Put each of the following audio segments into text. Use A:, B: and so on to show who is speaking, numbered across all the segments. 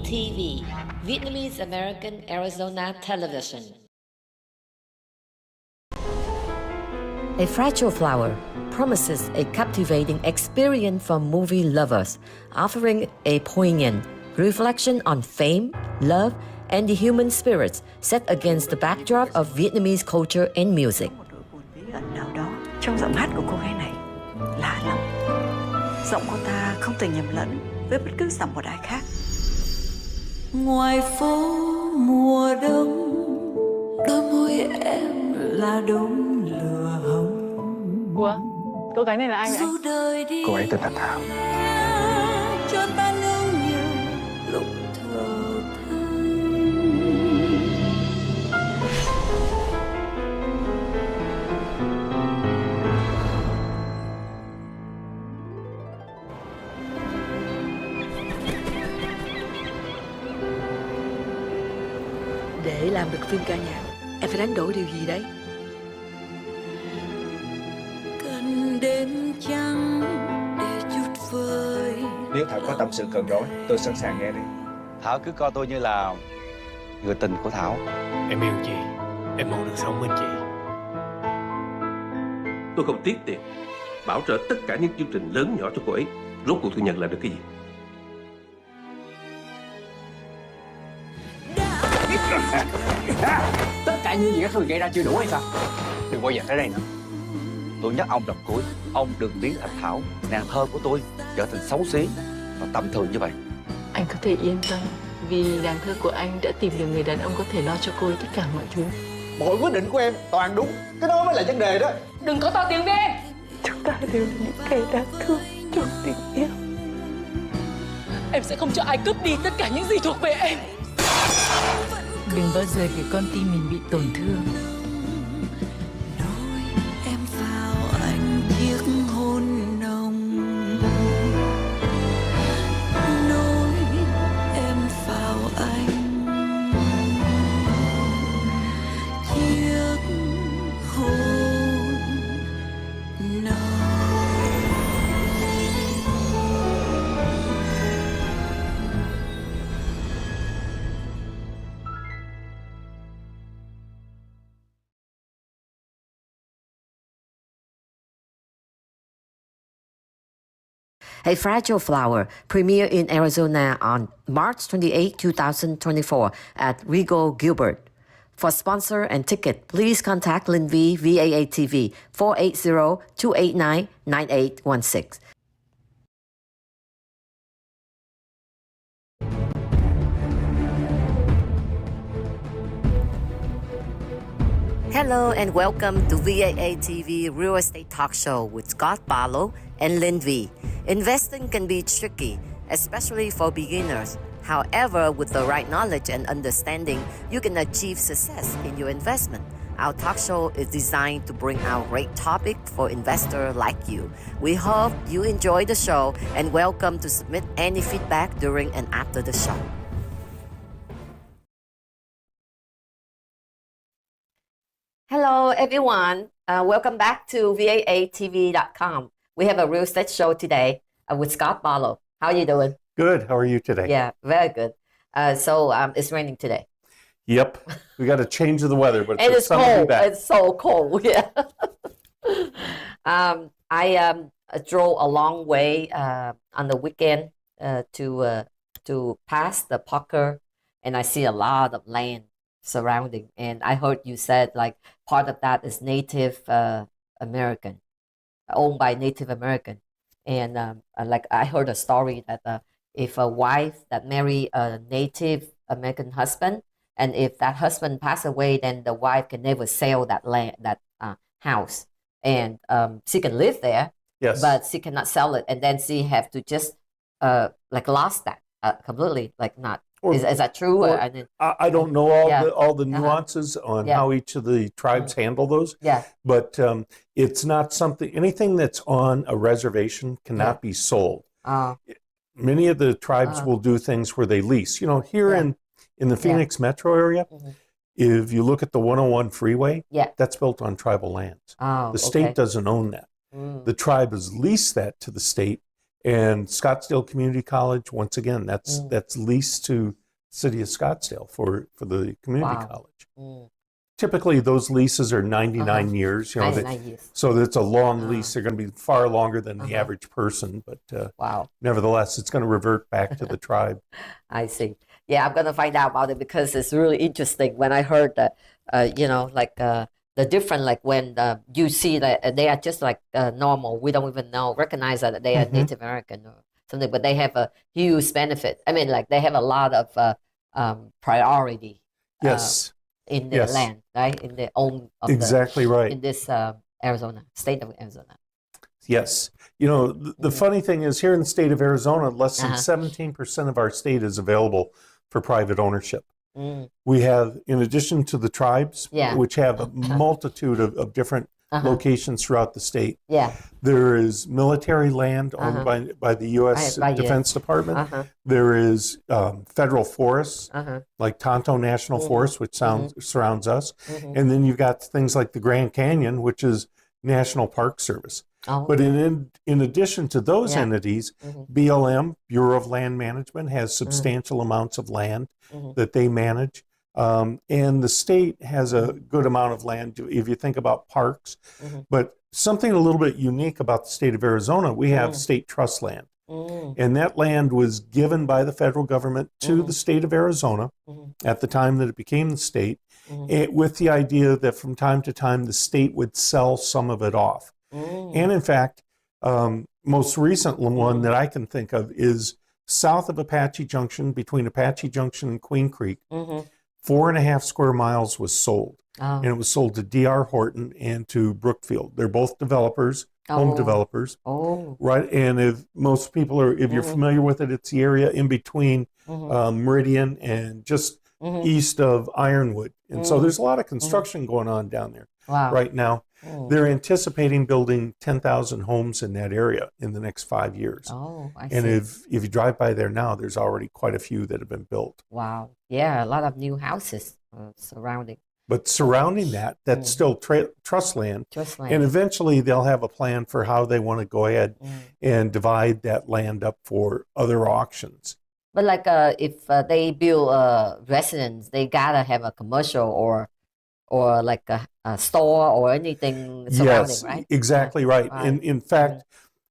A: VATV, Vietnamese American Arizona Television. A Fragile Flower promises a captivating experience for movie lovers, offering a poignant reflection on fame, love, and the human spirits set against the backdrop of Vietnamese culture and music.
B: Một nỗi buồn bí ẩn nào đó trong giọng hát của cô gái này lạ lắm. Giọng cô ta không thể nhầm lẫn với bất cứ giọng một ai khác. Ngoài phố mùa đông, đôi môi em là đốm lửa hồng.
C: Ủa, cô gái này là ai vậy anh?
D: Cô ấy tên là Thảo.
B: Cho ta nương nhờ lúc thở than.
E: Để làm được phim ca nhạc, em phải đánh đổi điều gì đấy?
B: Cần đêm trăng để chút vơi.
D: Nếu Thảo có tâm sự cần nói, tôi sẵn sàng nghe đi.
F: Thảo cứ coi tôi như là người tình của Thảo.
G: Em yêu chị, em mong được sống bên chị.
H: Tôi không tiếc tiền bảo trợ tất cả những chương trình lớn nhỏ cho cô ấy. Rốt cuộc tôi nhận lại được cái gì?
G: Tất cả những gì các tôi gây ra chưa đủ hay sao? Đừng bao giờ tới đây nữa.
F: Tôi nhắc ông lần cuối, ông đừng biến thành Thảo, nàng thơ của tôi, trở thành xấu xí và tầm thường như vậy.
C: Anh có thể yên tâm, vì nàng thơ của anh đã tìm được người đàn ông có thể lo cho cô ấy tất cả mọi thứ.
D: Mọi quyết định của em toàn đúng, cái đó mới là vấn đề đó.
C: Đừng có to tiếng đi! Chúng ta đều là những kẻ đáng thương trong tình yêu. Em sẽ không cho ai cướp đi tất cả những gì thuộc về em. Đừng bao giờ để con tim mình bị tổn thương.
B: Nói em vào anh chiếc hôn nồng. Nói em vào anh chiếc hôn nồng.
A: A Fragile Flower premiered in Arizona on March 28, 2024 at Regal Gilbert. For sponsor and ticket, please contact Linh VAATV 480-289-9816. Hello and welcome to VAATV Real Estate Talk Show with Scott Barlow and Linh V. Investing can be tricky, especially for beginners. However, with the right knowledge and understanding, you can achieve success in your investment. Our talk show is designed to bring out great topics for investors like you. We hope you enjoy the show and welcome to submit any feedback during and after the show. Hello, everyone. Welcome back to VAATV.com. We have a real estate show today with Scott Barlow. How are you doing?
I: Good. How are you today?
A: Yeah, very good. So it's raining today.
I: Yep. We got a change of the weather, but
A: And it's cold. It's so cold. Yeah. I drove a long way on the weekend to pass the Parker, and I see a lot of land surrounding. And I heard you said like part of that is Native American, owned by Native American. And like I heard a story that if a wife that marry a Native American husband, and if that husband pass away, then the wife can never sell that land, that house, and she can live there,
I: yes,
A: but she cannot sell it, and then she have to just like lost that completely, like not. Is that true?
I: I don't know all the nuances on how each of the tribes handle those.
A: Yeah.
I: But it's not something, anything that's on a reservation cannot be sold. Many of the tribes will do things where they lease. You know, here in the Phoenix metro area, if you look at the 101 freeway, that's built on tribal lands. The state doesn't own that. The tribe has leased that to the state, And Scottsdale Community College, once again, that's leased to City of Scottsdale for the community college. Typically, those leases are 99 years.
A: 99 years.
I: So it's a long lease. They're going to be far longer than the average person, but nevertheless, it's going to revert back to the tribe.
A: I see. Yeah, I'm going to find out about it because it's really interesting. When I heard that, the different, like when you see that they are just like normal, we don't even recognize that they are Native American or something, but they have a huge benefit. I mean, like they have a lot of priority.
I: Yes.
A: In their land, right? In their own.
I: Exactly right.
A: In this Arizona, state of Arizona.
I: Yes. The funny thing is here in the state of Arizona, less than 17% of our state is available for private ownership. We have, in addition to the tribes, which have a multitude of different locations throughout the state. There is military land owned by the U.S. Defense Department. There is federal forests, like Tonto National Forest, which surrounds us. And then you've got things like the Grand Canyon, which is National Park Service. But in addition to those entities, BLM, Bureau of Land Management, has substantial amounts of land that they manage. And the state has a good amount of land, if you think about parks. But something a little bit unique about the state of Arizona, we have state trust land. And that land was given by the federal government to the state of Arizona at the time that it became the state, with the idea that from time to time the state would sell some of it off. And in fact, most recent one that I can think of is south of Apache Junction, between Apache Junction and Queen Creek. 4.5 square miles was sold. And it was sold to D.R. Horton and to Brookfield. They're both developers, home developers. Right. And if most people are, if you're familiar with it, it's the area in between Meridian and just east of Ironwood. And so there's a lot of construction going on down there right now. They're anticipating building 10,000 homes in that area in the next 5 years.
A: I see.
I: And if you drive by there now, there's already quite a few that have been built.
A: Wow. Yeah, a lot of new houses surrounding.
I: But surrounding that, that's still trust land. And eventually they'll have a plan for how they want to go ahead and divide that land up for other auctions.
A: But like if they build a residence, they gotta have a commercial or like a store or anything surrounding, right?
I: Exactly right. And in fact,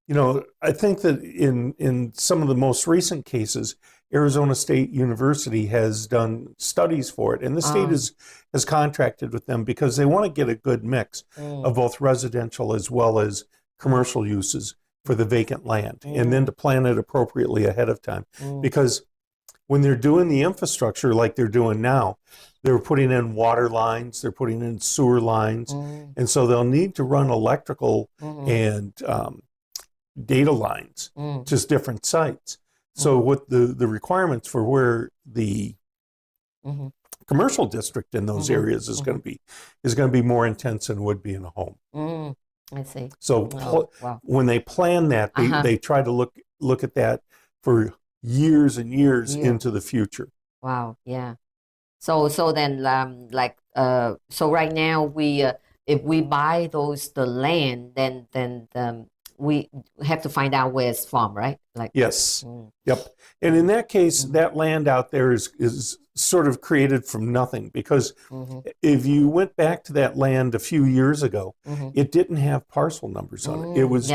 I: I think that in some of the most recent cases, Arizona State University has done studies for it, and the state has contracted with them because they want to get a good mix of both residential as well as commercial uses for the vacant land, and then to plan it appropriately ahead of time. Because when they're doing the infrastructure like they're doing now, they're putting in water lines, they're putting in sewer lines, and so they'll need to run electrical and data lines, just different sites. So what the requirements for where the commercial district in those areas is going to be more intense than would be in a home.
A: I see.
I: So when they plan that, they try to look at that for years and years into the future.
A: Wow. Yeah. So then so right now we if we buy the land, then we have to find out where it's from, right? Like
I: yes. Yep. And in that case, that land out there is sort of created from nothing, because if you went back to that land a few years ago, it didn't have parcel numbers on it. It was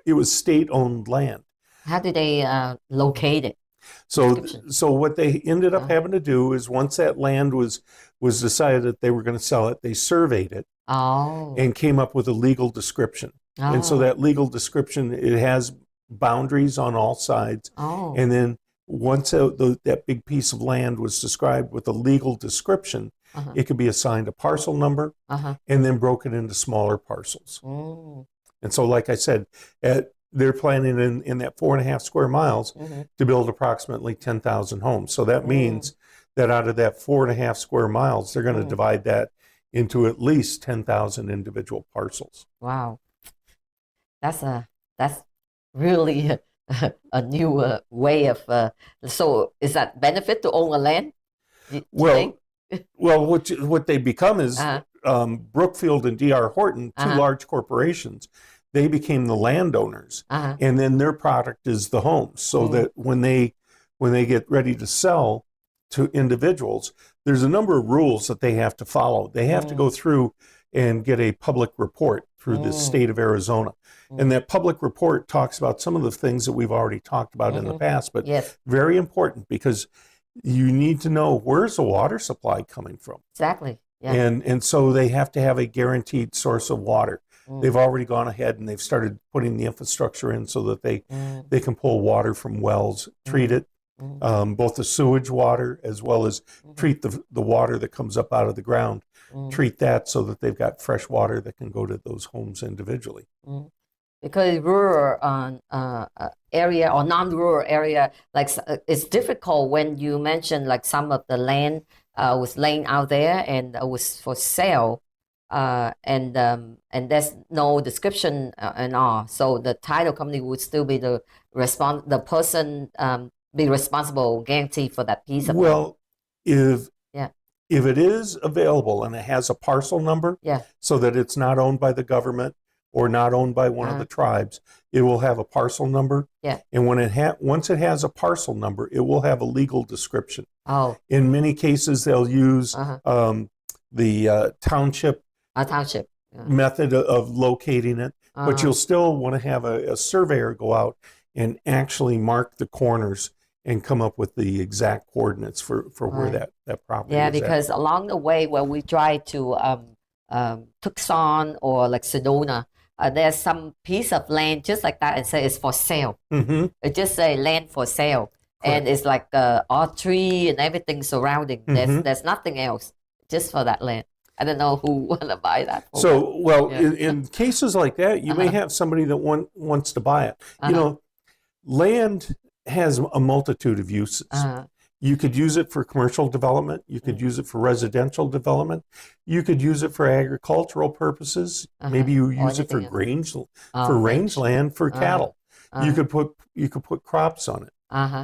I: it was state-owned land.
A: How did they locate it?
I: So what they ended up having to do is, once that land was decided that they were going to sell it, they surveyed it and came up with a legal description. And so that legal description, it has boundaries on all sides. And then once that big piece of land was described with a legal description, it could be assigned a parcel number and then broken into smaller parcels. And so, like I said, they're planning in that 4.5 square miles to build approximately 10,000 homes. So that means that out of that 4.5 square miles, they're going to divide that into at least 10,000 individual parcels.
A: Wow. That's really a new way of. So is that benefit to own a land?
I: Well, what they become is Brookfield and D.R. Horton, two large corporations. they became the landowners, and then their product is the homes. So that when they get ready to sell to individuals, there's a number of rules that they have to follow. They have to go through and get a public report through the state of Arizona. And that public report talks about some of the things that we've already talked about in the past, but very important because you need to know where's the water supply coming from.
A: Exactly. Yeah.
I: And so they have to have a guaranteed source of water. They've already gone ahead and they've started putting the infrastructure in so that they can pull water from wells, treat it, both the sewage water as well as treat the water that comes up out of the ground, treat that so that they've got fresh water that can go to those homes individually.
A: Because rural area or non-rural area, like it's difficult when you mention like some of the land was laying out there and was for sale, and there's no description and all. So the title company would still be the person be responsible, guarantee for that piece of land.
I: If it is available and it has a parcel number, so that it's not owned by the government or not owned by one of the tribes, it will have a parcel number. And when once it has a parcel number, it will have a legal description. In many cases, they'll use the township method of locating it, but you'll still want to have a surveyor go out and actually mark the corners and come up with the exact coordinates for where that property is
A: because
I: at.
A: Along the way where we drive to Tucson or like Sedona, there's some piece of land just like that and say it's for sale. It just say land for sale. And it's like all tree and everything surrounding. There's nothing else, just for that land. I don't know who want to buy that.
I: In cases like that, you may have somebody that wants to buy it. You know, land has a multitude of uses. You could use it for commercial development. You could use it for residential development. You could use it for agricultural purposes. Maybe you use it for rangeland for cattle. You could put crops on it.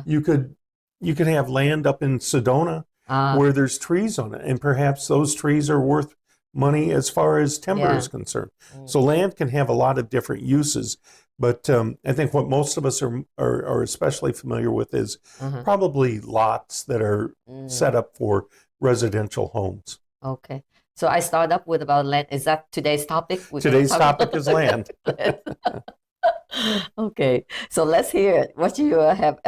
I: You could have land up in Sedona where there's trees on it, and perhaps those trees are worth money as far as timber is concerned. So land can have a lot of different uses. But I think what most of us are especially familiar with is probably lots that are set up for residential homes.
A: Okay. So I start up with about land. Is that today's topic?
I: Today's topic is land.
A: Okay. So let's hear what you have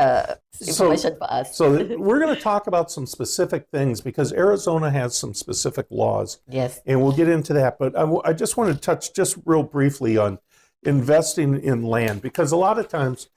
A: information for us.
I: So we're going to talk about some specific things because Arizona has some specific laws.
A: Yes.
I: And we'll get into that. But I just want to touch just real briefly on investing in land, because a lot of times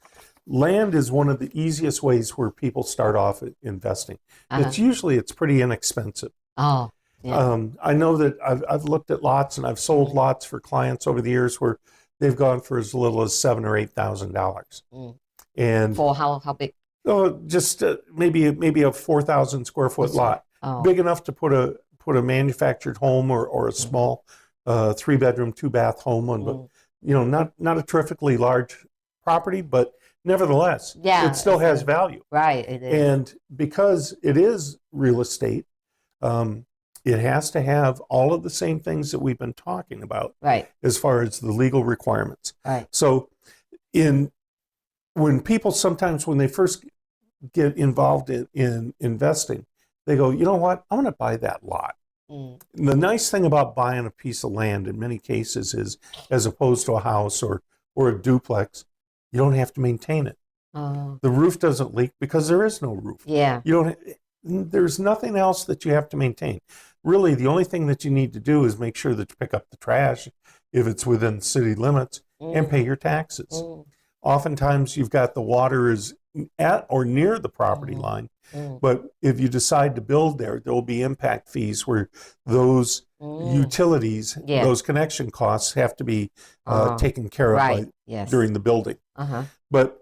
I: land is one of the easiest ways where people start off investing. It's pretty inexpensive. I know that I've looked at lots and I've sold lots for clients over the years where they've gone for as little as $7,000 or $8,000. And
A: for how big?
I: Oh, just maybe a 4,000 square foot lot, big enough to put a manufactured home or a small 3-bedroom, 2-bath home on. But not a terrifically large property, but nevertheless, it still has value.
A: Right, it is.
I: And because it is real estate, it has to have all of the same things that we've been talking about, as far as the legal requirements. So when people sometimes, when they first get involved in investing, they go, you know what, I'm going to buy that lot. The nice thing about buying a piece of land in many cases is, as opposed to a house or a duplex, you don't have to maintain it. The roof doesn't leak because there is no roof. There's nothing else that you have to maintain. Really, the only thing that you need to do is make sure that you pick up the trash if it's within city limits and pay your taxes. Oftentimes, you've got the water is at or near the property line. But if you decide to build there will be impact fees where those utilities, those connection costs have to be taken care of during the building. But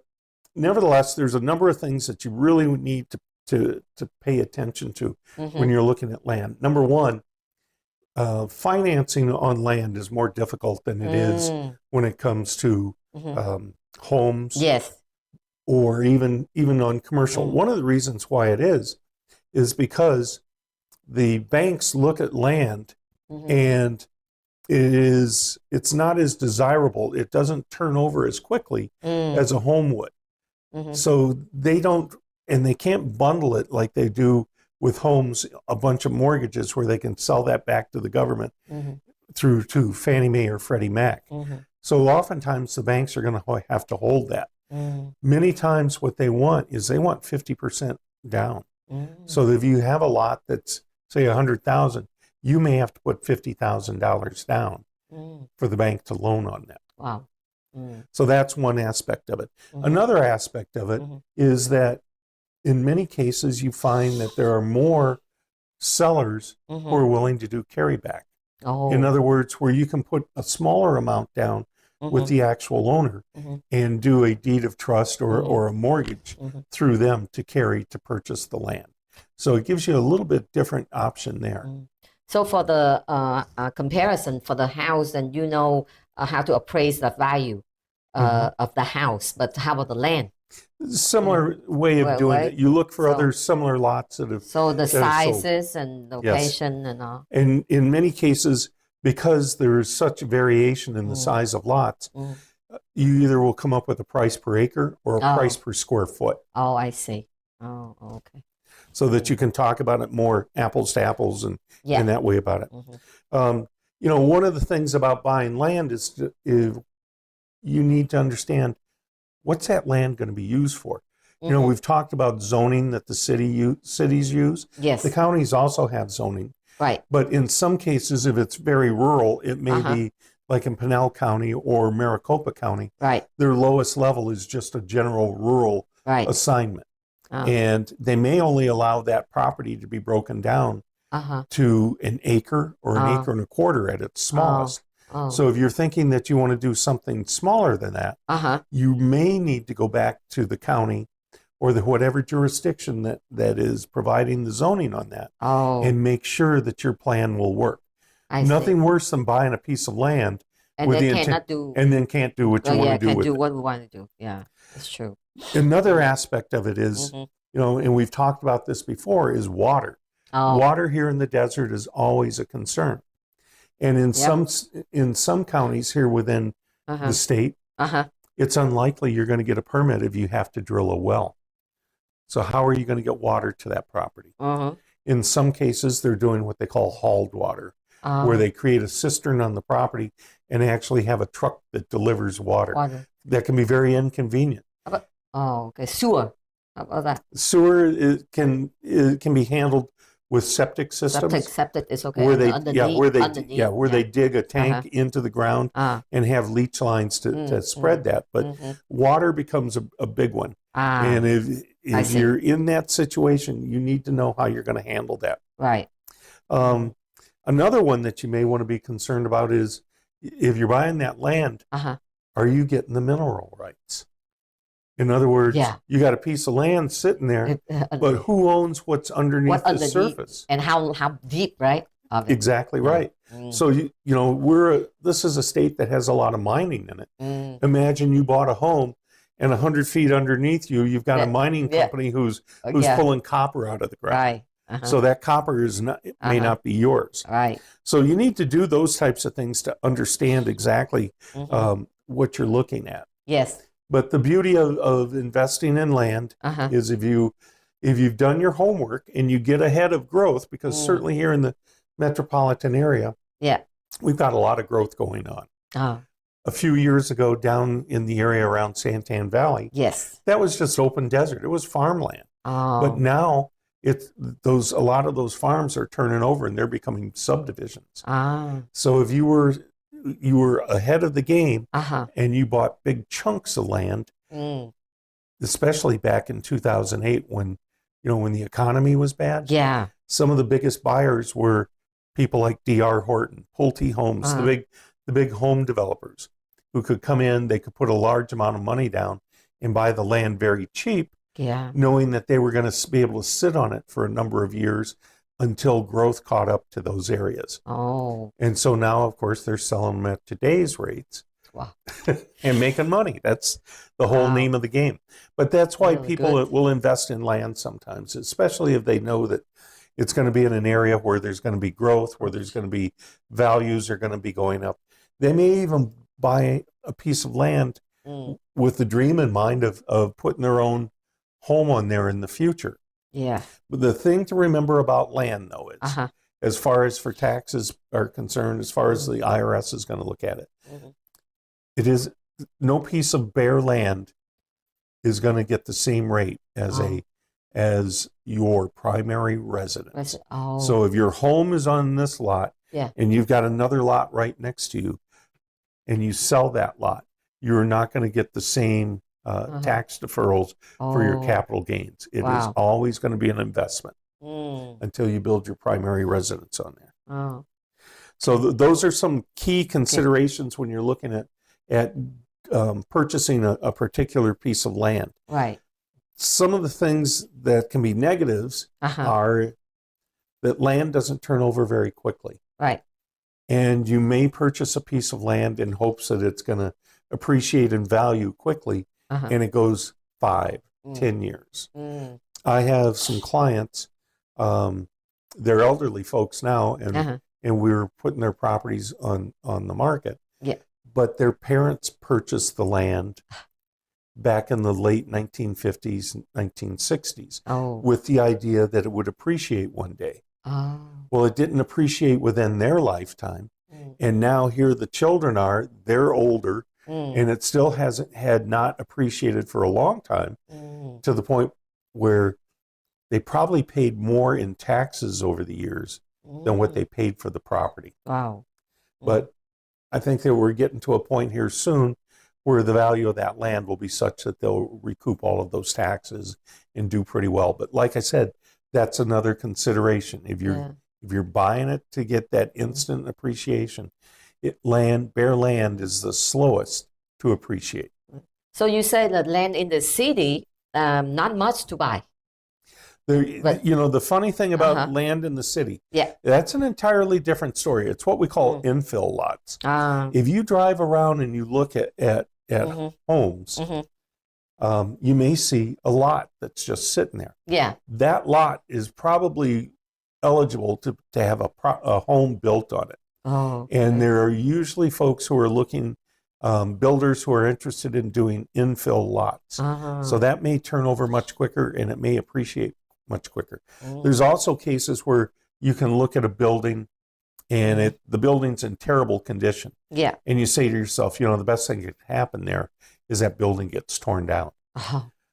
I: nevertheless, there's a number of things that you really need to pay attention to when you're looking at land. Number one, financing on land is more difficult than it is when it comes to homes. Or even on commercial. One of the reasons why it is because the banks look at land and it's not as desirable. It doesn't turn over as quickly as a home would. So they don't, and they can't bundle it like they do with homes, a bunch of mortgages where they can sell that back to the government through to Fannie Mae or Freddie Mac. So oftentimes the banks are going to have to hold that. Many times what they want is they want 50% down. So if you have a lot that's, say, 100,000, you may have to put $50,000 down for the bank to loan on that.
A: Wow.
I: So that's one aspect of it. Another aspect of it is that in many cases you find that there are more sellers who are willing to do carryback. In other words, where you can put a smaller amount down with the actual owner and do a deed of trust or a mortgage through them to carry to purchase the land. So it gives you a little bit different option there.
A: So for the comparison for the house, and you know how to appraise the value of the house, but how about the land?
I: Similar way of doing it. You look for other similar lots that have
A: so the
I: that are sold.
A: sizes and location and all.
I: And in many cases, because there is such variation in the size of lots, you either will come up with a price per acre or a price per square foot.
A: Oh, I see. Oh, okay.
I: So that you can talk about it more apples to apples and in that way about it. You know, one of the things about buying land is you need to understand, what's that land going to be used for? You know, we've talked about zoning that the cities use.
A: Yes.
I: The counties also have zoning.
A: Right.
I: But in some cases, if it's very rural, it may be like in Pinal County or Maricopa County.
A: Right.
I: Their lowest level is just a general rural assignment. And they may only allow that property to be broken down to an acre or an acre and a quarter at its smallest. So if you're thinking that you want to do something smaller than that, you may need to go back to the county or whatever jurisdiction that is providing the zoning on that and make sure that your plan will work. Nothing worse than buying a piece of land
A: and
I: then can't do what you want to do with it.
A: What we want to do. Yeah, it's true.
I: Another aspect of it is, you know, and we've talked about this before, is water. Water here in the desert is always a concern. And in some counties here within the state, it's unlikely you're going to get a permit if you have to drill a well. So how are you going to get water to that property? In some cases, they're doing what they call hauled water, where they create a cistern on the property and actually have a truck that delivers water. That can be very inconvenient.
A: Okay. Sewer. How about that?
I: Sewer can be handled with septic systems.
A: Septic is okay.
I: Where they dig a tank into the ground and have leach lines to spread that. But water becomes a big one. And if you're in that situation, you need to know how you're going to handle that.
A: Right.
I: Another one that you may want to be concerned about is, if you're buying that land, are you getting the mineral rights? In other words, you got a piece of land sitting there, but who owns what's underneath the surface?
A: And how deep, right?
I: Exactly right. So, you know, this is a state that has a lot of mining in it. Imagine you bought a home and 100 feet underneath you, you've got a mining company who's pulling copper out of the ground. So that copper may not be yours. So you need to do those types of things to understand exactly what you're looking at.
A: Yes.
I: But the beauty of investing in land is if you've done your homework and you get ahead of growth, because certainly here in the metropolitan area, we've got a lot of growth going on. A few years ago, down in the area around Santan Valley, that was just open desert. It was farmland. But now a lot of those farms are turning over and they're becoming subdivisions. So if you were ahead of the game and you bought big chunks of land, especially back in 2008 when the economy was bad. Some of the biggest buyers were people like D.R. Horton, Pulte Homes, the big home developers who could come in, they could put a large amount of money down and buy the land very cheap, knowing that they were going to be able to sit on it for a number of years until growth caught up to those areas. And so now, of course, they're selling them at today's rates and making money. That's the whole name of the game. But that's why people will invest in land sometimes, especially if they know that It's going to be in an area where there's going to be growth, where there's going to be values are going to be going up. They may even buy a piece of land with the dream in mind of putting their own home on there in the future.
A: Yeah.
I: But the thing to remember about land, though, is as far as for taxes are concerned, as far as the IRS is going to look at it, it is no piece of bare land is going to get the same rate as your primary residence. So if your home is on this lot and you've got another lot right next to you and you sell that lot, you're not going to get the same tax deferrals for your capital gains. It is always going to be an investment until you build your primary residence on there. So those are some key considerations when you're looking at purchasing a particular piece of land.
A: Right.
I: Some of the things that can be negatives are that land doesn't turn over very quickly.
A: Right.
I: And you may purchase a piece of land in hopes that it's going to appreciate in value quickly, and it goes 5, 10 years. I have some clients, they're elderly folks now, and we were putting their properties on the market.
A: Yeah.
I: But their parents purchased the land back in the late 1950s, 1960s, with the idea that it would appreciate one day. Well, it didn't appreciate within their lifetime. And now here the children are, they're older, and it still had not appreciated for a long time, to the point where they probably paid more in taxes over the years than what they paid for the property.
A: Wow.
I: But I think that we're getting to a point here soon where the value of that land will be such that they'll recoup all of those taxes and do pretty well. But like I said, that's another consideration. If you're buying it to get that instant appreciation, bare land is the slowest to appreciate.
A: So you say that land in the city, not much to buy.
I: The funny thing about land in the city, that's an entirely different story. It's what we call infill lots. If you drive around and you look at homes, you may see a lot that's just sitting there.
A: Yeah.
I: That lot is probably eligible to have a home built on it. And there are usually folks who are looking, builders who are interested in doing infill lots. So that may turn over much quicker and it may appreciate much quicker. There's also cases where you can look at a building and the building's in terrible condition.
A: Yeah.
I: And you say to yourself, the best thing that could happen there is that building gets torn down.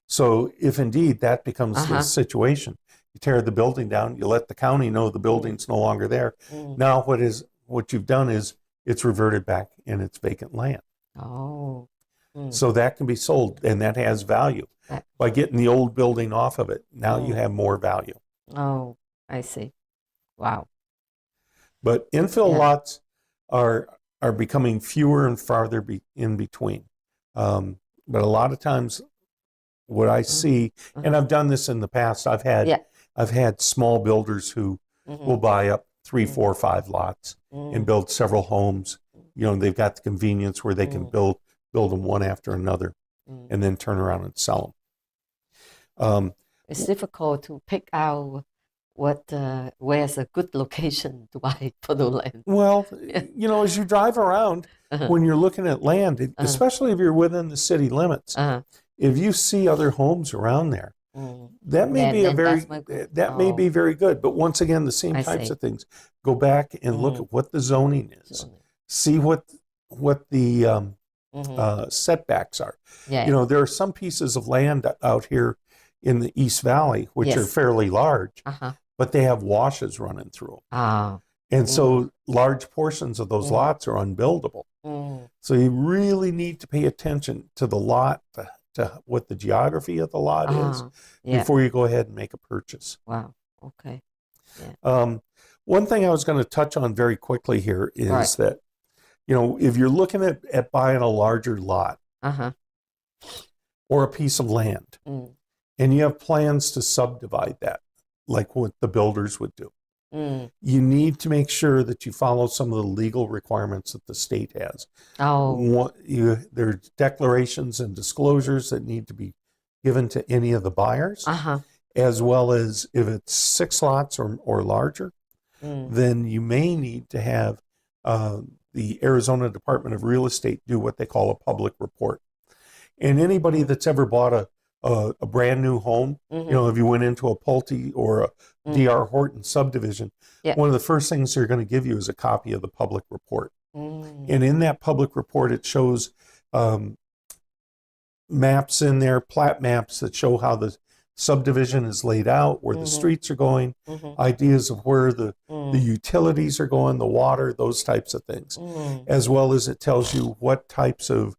I: So if indeed that becomes the situation, you tear the building down, you let the county know the building's no longer there. Now what you've done is it's reverted back and it's vacant land. So that can be sold and that has value. By getting the old building off of it, now you have more value.
A: Oh, I see. Wow.
I: But infill lots are becoming fewer and farther in between. But a lot of times what I see, and I've done this in the past, I've had small builders who will buy up 3, 4, 5 lots and build several homes. They've got the convenience where they can build them one after another and then turn around and sell them.
A: It's difficult to pick out where's a good location to buy for the land.
I: Well, as you drive around, when you're looking at land, especially if you're within the city limits, if you see other homes around there, that may be very good. But once again, the same types of things. Go back and look at what the zoning is. See what the setbacks are. There are some pieces of land out here in the East Valley which are fairly large, but they have washes running through them. And so large portions of those lots are unbuildable. So you really need to pay attention to the lot, to what the geography of the lot is before you go ahead and make a purchase.
A: Wow. Okay.
I: One thing I was going to touch on very quickly here is that, if you're looking at buying a larger lot or a piece of land, and you have plans to subdivide that, like what the builders would do, you need to make sure that you follow some of the legal requirements that the state has. There's declarations and disclosures that need to be given to any of the buyers. as well as if it's 6 lots or larger, then you may need to have the Arizona Department of Real Estate do what they call a public report. And anybody that's ever bought a brand new home, you know, if you went into a Pulte or a D.R. Horton subdivision, one of the first things they're going to give you is a copy of the public report. And in that public report, it shows maps in there, plat maps that show how the subdivision is laid out, where the streets are going, ideas of where the utilities are going, the water, those types of things, as well as it tells you what types of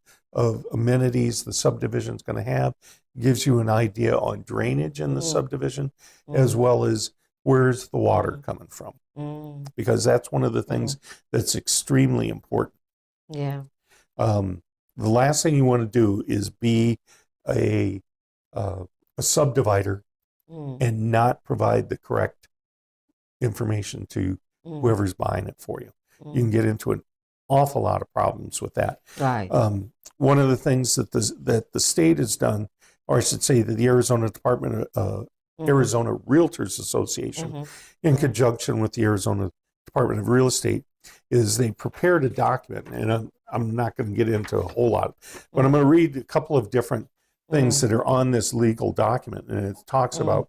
I: amenities the subdivision is going to have, gives you an idea on drainage in the subdivision, as well as where's the water coming from, because that's one of the things that's extremely important.
A: Yeah.
I: The last thing you want to do is be a subdivider and not provide the correct information to whoever's buying it for you. You can get into an awful lot of problems with that.
A: Right.
I: One of the things that the state has done, or I should say that the Arizona Department of Arizona Realtors Association, in conjunction with the Arizona Department of Real Estate, is they prepared a document, and I'm not going to get into a whole lot, but I'm going to read a couple of different things that are on this legal document, and it talks about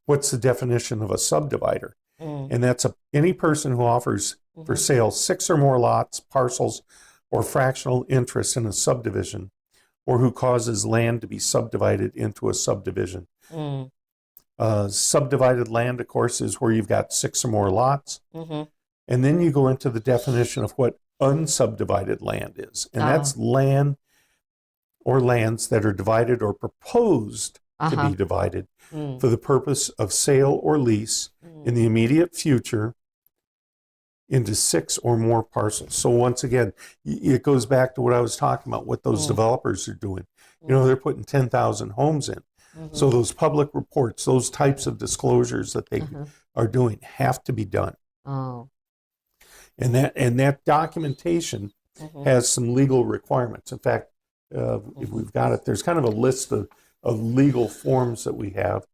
I: what's the definition of a subdivider, and that's any person who offers for sale 6 or more lots, parcels, or fractional interests in a subdivision, or who causes land to be subdivided into a subdivision. Subdivided land, of course, is where you've got 6 or more lots, and then you go into the definition of what unsubdivided land is, and that's land or lands that are divided or proposed to be divided for the purpose of sale or lease in the immediate future into 6 or more parcels. So once again, it goes back to what I was talking about, what those developers are doing. You know, they're putting 10,000 homes in. So those public reports, those types of disclosures that they are doing have to be done. And that documentation has some legal requirements. In fact, if we've got it, there's kind of a list of legal forms that we have.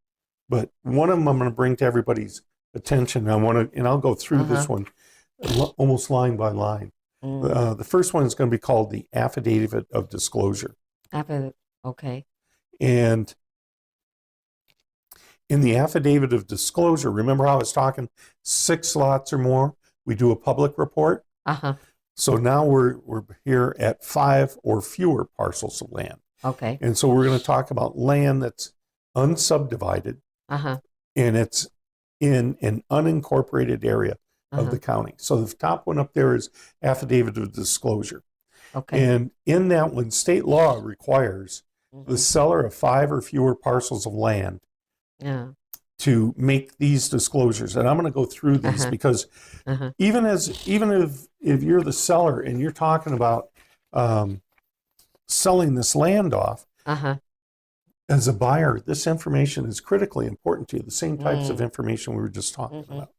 I: But one of them I'm going to bring to everybody's attention. And I'll go through this one almost line by line. The first one is going to be called the Affidavit of Disclosure.
A: Affidavit, okay.
I: And in the Affidavit of Disclosure, remember how I was talking 6 lots or more, we do a public report? So now we're here at 5 or fewer parcels of land.
A: Okay.
I: And so we're going to talk about land that's unsubdivided, and it's in an unincorporated area of the county. So the top one up there is Affidavit of Disclosure.
A: Okay.
I: And in that one, state law requires the seller of 5 or fewer parcels of land to make these disclosures. And I'm going to go through these because even if you're the seller and you're talking about selling this land off, as a buyer, this information is critically important to you, the same types of information we were just talking about.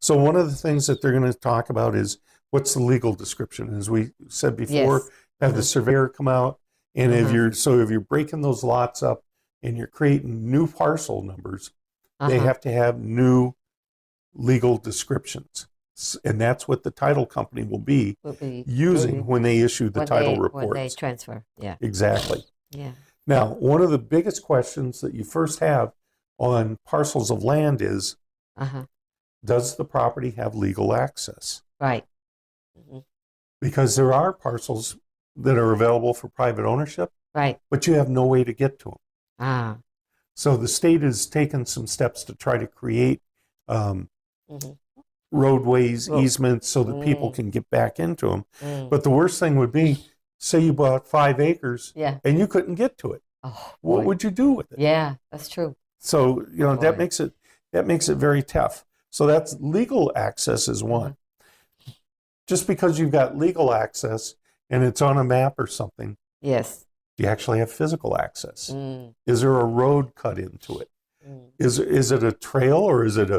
I: So one of the things that they're going to talk about is what's the legal description. As we said before, have the surveyor come out, and if you're breaking those lots up and you're creating new parcel numbers, they have to have new legal descriptions. And that's what the title company will be using when they issue the title reports.
A: When they transfer,
I: Exactly.
A: Yeah.
I: Now, one of the biggest questions that you first have on parcels of land is, does the property have legal access?
A: Right.
I: Because there are parcels that are available for private ownership,
A: right,
I: but you have no way to get to them.
A: Ah.
I: So the state has taken some steps to try to create roadways, easements, so that people can get back into them. But the worst thing would be, say you bought 5 acres and you couldn't get to it.
A: Oh,
I: what would you do with it?
A: Yeah, that's true.
I: So, you know, that makes it very tough. So that's legal access is one. Just because you've got legal access and it's on a map or something,
A: yes,
I: do you actually have physical access? Is there a road cut into it? Is it a trail, or is it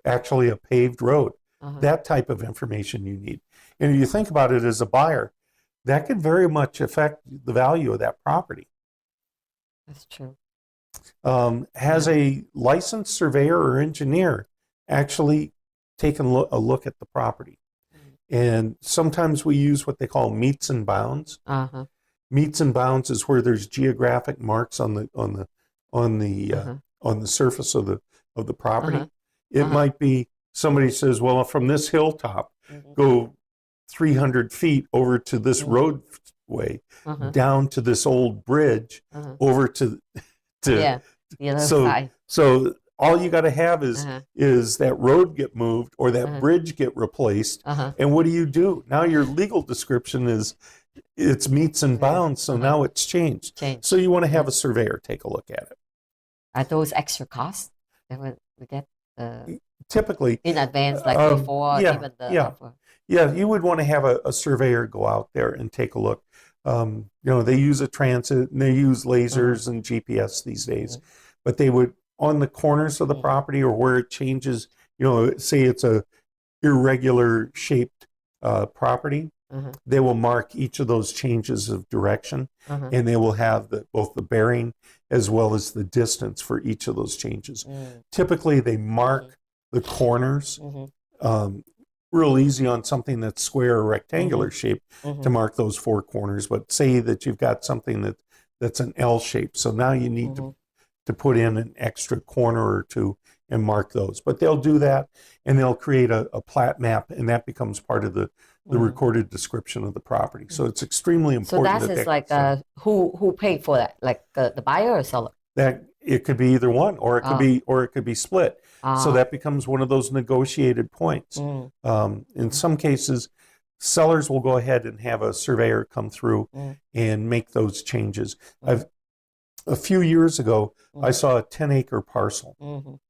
I: actually a paved road? That type of information you need. And if you think about it as a buyer, that could very much affect the value of that property.
A: That's true.
I: has a licensed surveyor or engineer actually taken a look at the property. And sometimes we use what they call meets and bounds. Meets and bounds is where there's geographic marks on the surface of the property. It might be somebody says, well, from this hilltop, go 300 feet over to this roadway, down to this old bridge, over to so all you got to have is that road get moved or that bridge get replaced. And what do? Now your legal description is it's meets and bounds, so now it's changed. So you want to have a surveyor take a look at it.
A: Are those extra costs that we get
I: typically
A: in advance, like before even the offer?
I: Yeah, you would want to have a surveyor go out there and take a look. You know, they use a transit and they use lasers and GPS these days, but they would, on the corners of the property or where it changes, you know, say it's a irregular shaped property, they will mark each of those changes of direction, and they will have both the bearing as well as the distance for each of those changes. Typically, they mark the corners real easy on something that's square or rectangular shape to mark those four corners. But say that you've got something that's an L shape, so now you need to put in an extra corner or two and mark those. But they'll do that, and they'll create a plat map, and that becomes part of the recorded description of the property. So it's extremely important.
A: So that is like who paid for that, like the buyer or seller?
I: That it could be either one, or it could be split. So that becomes one of those negotiated points. In some cases, sellers will go ahead and have a surveyor come through and make those changes. A few years ago, I saw a 10-acre parcel.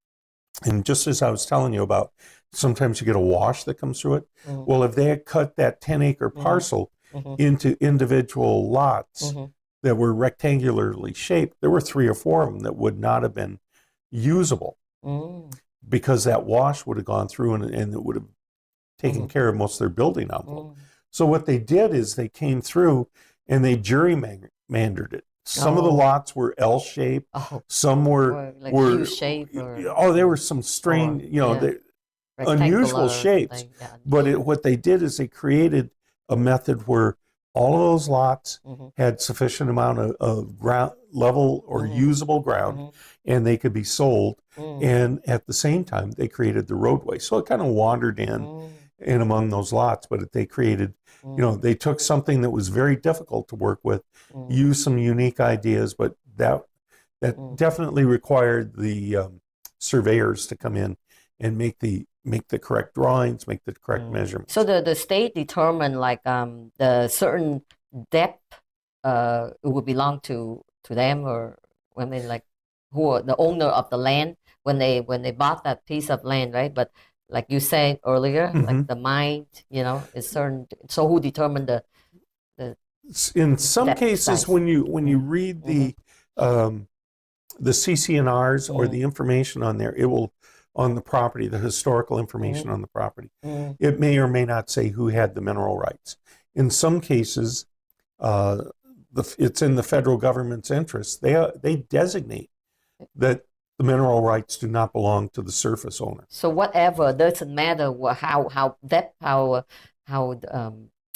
I: And just as I was telling you about, sometimes you get a wash that comes through it. Well, if they had cut that 10-acre parcel into individual lots that were rectangularly shaped, there were 3 or 4 of them that would not have been usable because that wash would have gone through and it would have taken care of most of their building envelope. So what they did is they came through and they gerrymandered it. Some of the lots were L-shaped. Some were
A: like U-shaped.
I: There were some strange, unusual shapes. But what they did is they created a method where all of those lots had sufficient amount of ground level or usable ground, and they could be sold. And at the same time, they created the roadway. So it kind of wandered in among those lots, but they created, they took something that was very difficult to work with, used some unique ideas, but that definitely required the surveyors to come in and make the correct drawings, make the correct measurements.
A: So the state determined like the certain depth it would belong to them, or I mean like who are the owner of the land when they bought that piece of land, right? But like you said earlier, like the mine, is certain. So who determined the
I: in some cases size? when you read the CC&Rs or the information on there, it will, on the property, the historical information on the property, it may or may not say who had the mineral rights. In some cases, it's in the federal government's interest. They designate that the mineral rights do not belong to the surface owner.
A: So whatever, doesn't matter how depth, how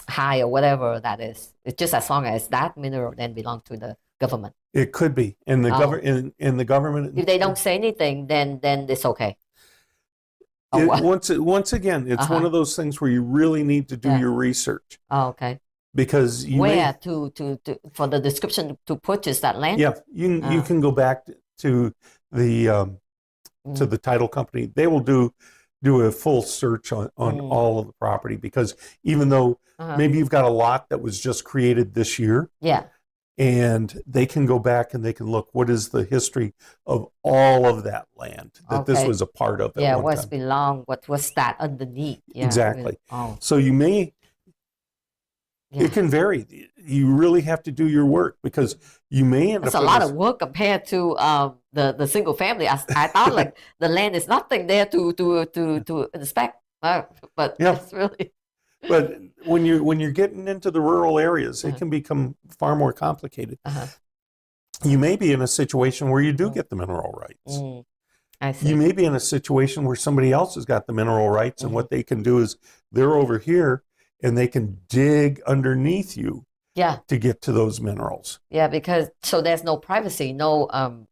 A: high or whatever that is. It's just as long as that mineral then belongs to the government.
I: It could be, and the government.
A: If they don't say anything, then it's okay.
I: Once again, it's one of those things where you really need to do your research.
A: Oh, okay.
I: Because
A: to for the description to purchase that land.
I: Yeah, you can go back to the title company. They will do a full search on all of the property, because even though maybe you've got a lot that was just created this year.
A: Yeah.
I: And they can go back and they can look, what is the history of all of that land that this was a part of at one time.
A: Belong, what was that underneath. Yeah.
I: Exactly. So you may, it can vary. You really have to do your work, because you may end up.
A: It's a lot of work compared to the single family. I thought like the land is nothing there to inspect, but it's really.
I: But when you're getting into the rural areas, it can become far more complicated. you may be in a situation where you do get the mineral rights.
A: I see.
I: You may be in a situation where somebody else has got the mineral rights, and what they can do is they're over here and they can dig underneath you to get to those minerals.
A: Yeah, because so there's no privacy, no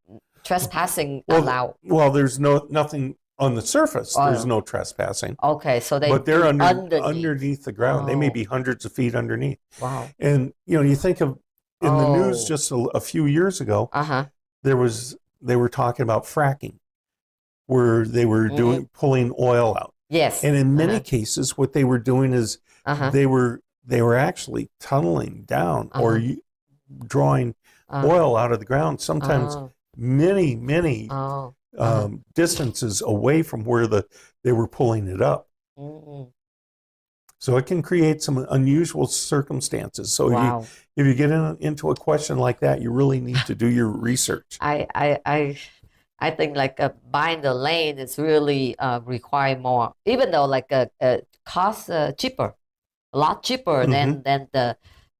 A: trespassing allowed.
I: Well, there's nothing on the surface. There's no trespassing.
A: Okay, so
I: but they're underneath the ground. They may be hundreds of feet underneath.
A: Wow.
I: And you think of in the news just a few years ago, they were talking about fracking, where they were pulling oil out.
A: Yes.
I: And in many cases, what they were doing is they were actually tunneling down or drawing oil out of the ground. Sometimes many distances away from where they were pulling it up. So it can create some unusual circumstances. So if you get into a question like that, you really need to do your research.
A: I think like buying the land is really require more, even though like cost cheaper, a lot cheaper than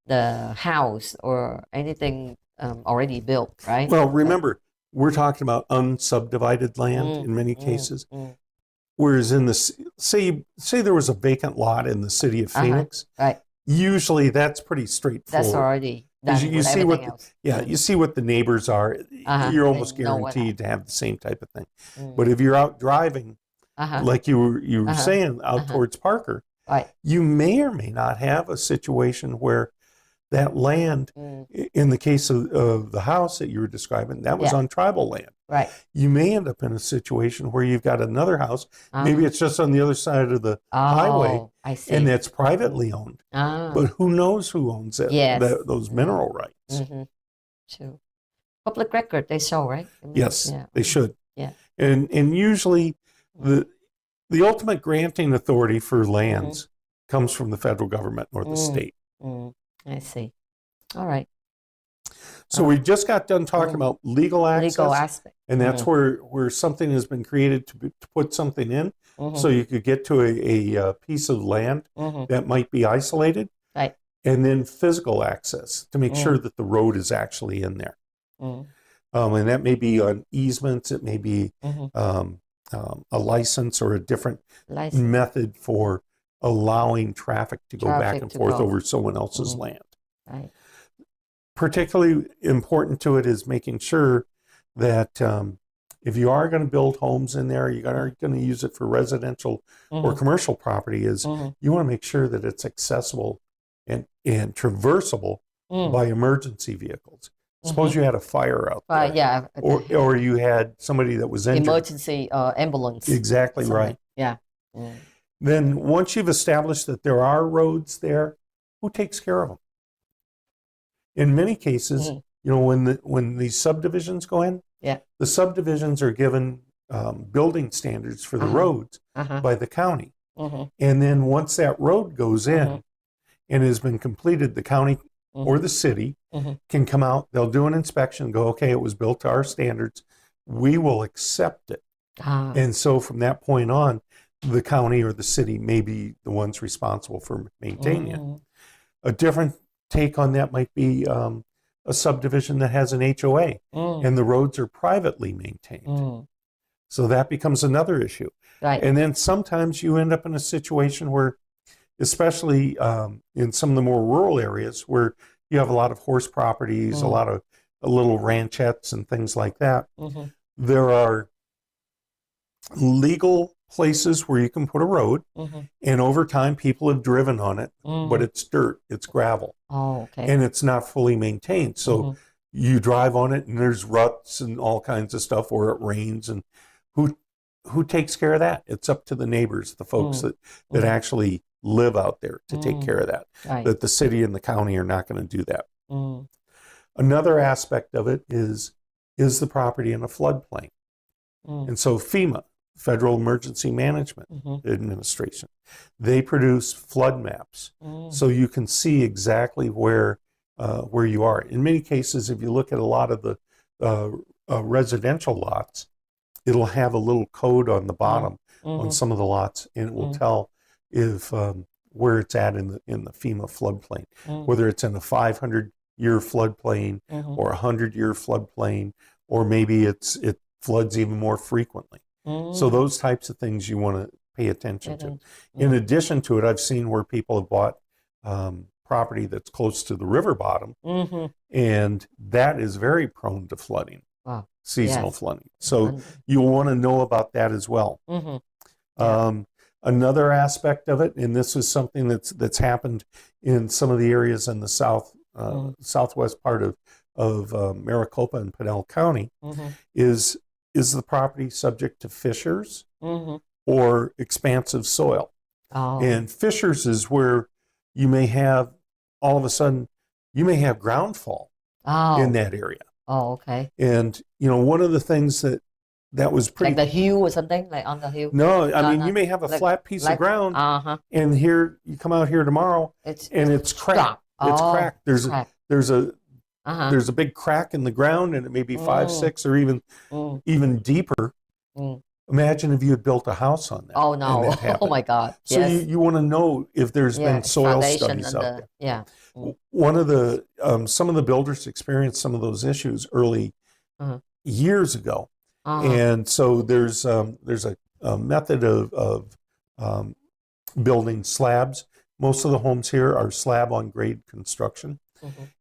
A: the house or anything already built, right?
I: Well, remember, we're talking about unsubdivided land in many cases. Whereas in the say there was a vacant lot in the city of Phoenix,
A: right?
I: Usually that's pretty straightforward.
A: That's already done.
I: You see you see what the neighbors are. You're almost guaranteed to have the same type of thing. But if you're out driving, like you were saying, out towards Parker, you may or may not have a situation where that land, in the case of the house that you were describing, that was on tribal land.
A: Right.
I: You may end up in a situation where you've got another house. Maybe it's just on the other side of the highway,
A: I see.
I: and it's privately owned. But who knows who owns it? Those mineral rights.
A: True. Public record, they show, right?
I: Yes, they should.
A: Yeah.
I: And usually the ultimate granting authority for lands comes from the federal government or the state.
A: I see. All right.
I: So we just got done talking about legal access.
A: Legal aspect.
I: And that's where something has been created to put something in. So you could get to a piece of land that might be isolated.
A: Right.
I: And then physical access to make sure that the road is actually in there. And that may be on easements. It may be a license or a different method for allowing traffic to go back and forth over someone else's land.
A: Right.
I: Particularly important to it is making sure that if you are going to build homes in there, you are going to use it for residential or commercial property, is you want to make sure that it's accessible and traversable by emergency vehicles. Suppose you had a fire out there. Or you had somebody that was injured.
A: Emergency ambulance.
I: Exactly right.
A: Yeah.
I: Then once you've established that there are roads there, who takes care of them? In many cases, when these subdivisions go in, the subdivisions are given building standards for the roads by the county. And then once that road goes in and has been completed, the county or the city can come out, they'll do an inspection, go, okay, it was built to our standards, we will accept it. And so from that point on, the county or the city may be the ones responsible for maintaining it. A different take on that might be a subdivision that has an HOA and the roads are privately maintained. So that becomes another issue.
A: Right.
I: And then sometimes you end up in a situation where, especially in some of the more rural areas where you have a lot of horse properties, a lot of little ranchettes and things like that, there are legal places where you can put a road, and over time people have driven on it, but it's dirt, it's gravel, and it's not fully maintained. So you drive on it and there's ruts and all kinds of stuff, or it rains, and who takes care of that? It's up to the neighbors, the folks that actually live out there to take care of that. That the city and the county are not going to do that. Another aspect of it is the property in a floodplain? And so FEMA, Federal Emergency Management Administration, they produce flood maps, so you can see exactly where you are. In many cases, if you look at a lot of the residential lots, it'll have a little code on the bottom on some of the lots, and it will tell if where it's at in the FEMA floodplain, whether it's in a 500 50-year floodplain or a 100-year floodplain, or maybe it floods even more frequently. So those types of things you want to pay attention to. In addition to it, I've seen where people have bought property that's close to the river bottom, and that is very prone to flooding, seasonal flooding. So you'll want to know about that as well. Another aspect of it, and this is something that's happened in some of the areas in the southwest part of Maricopa and Pinal County, is the property subject to fissures or expansive soil? And fissures is where you may have, all of a sudden, you may have ground fall in that area.
A: Okay.
I: And, one of the things that was pretty...
A: Like the hill or something, like on the hill?
I: No, I mean, you may have a flat piece of ground, and here, you come out here tomorrow, and it's cracked. It's cracked. There's a big crack in the ground, and it may be 5, 6, or even deeper. Imagine if you had built a house on that.
A: Oh no! Oh my God!
I: So you want to know if there's been soil studies out there.
A: Yeah.
I: One of the some of the builders experienced some of those issues early years ago, and so there's a method of building slabs. Most of the homes here are slab on grade construction.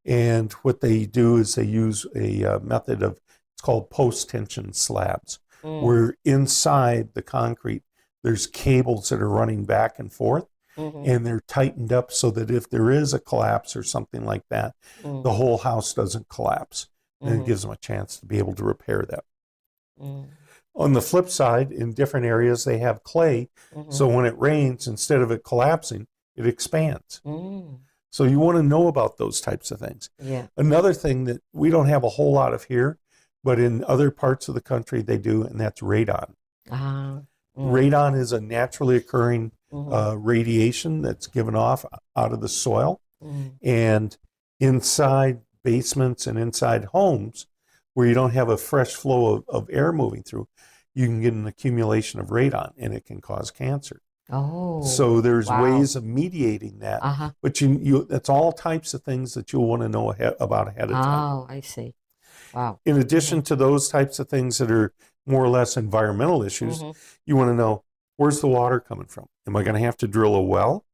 I: And what they do is they use a method of, it's called post-tension slabs, where inside the concrete, there's cables that are running back and forth, and they're tightened up so that if there is a collapse or something like that, the whole house doesn't collapse, and it gives them a chance to be able to repair that. On the flip side, in different areas, they have clay, so when it rains, instead of it collapsing, it expands. So you want to know about those types of things. Another thing that we don't have a whole lot of here, but in other parts of the country they do, and that's radon. Radon is a naturally occurring radiation that's given off out of the soil. And inside basements and inside homes, where you don't have a fresh flow of air moving through, you can get an accumulation of radon, and it can cause cancer. So there's ways of mediating that, but you that's all types of things that you'll want to know about ahead of time.
A: Oh, I see. Wow.
I: In addition to those types of things that are more or less environmental issues, you want to know, where's the water coming from? Am I going to have to drill a well?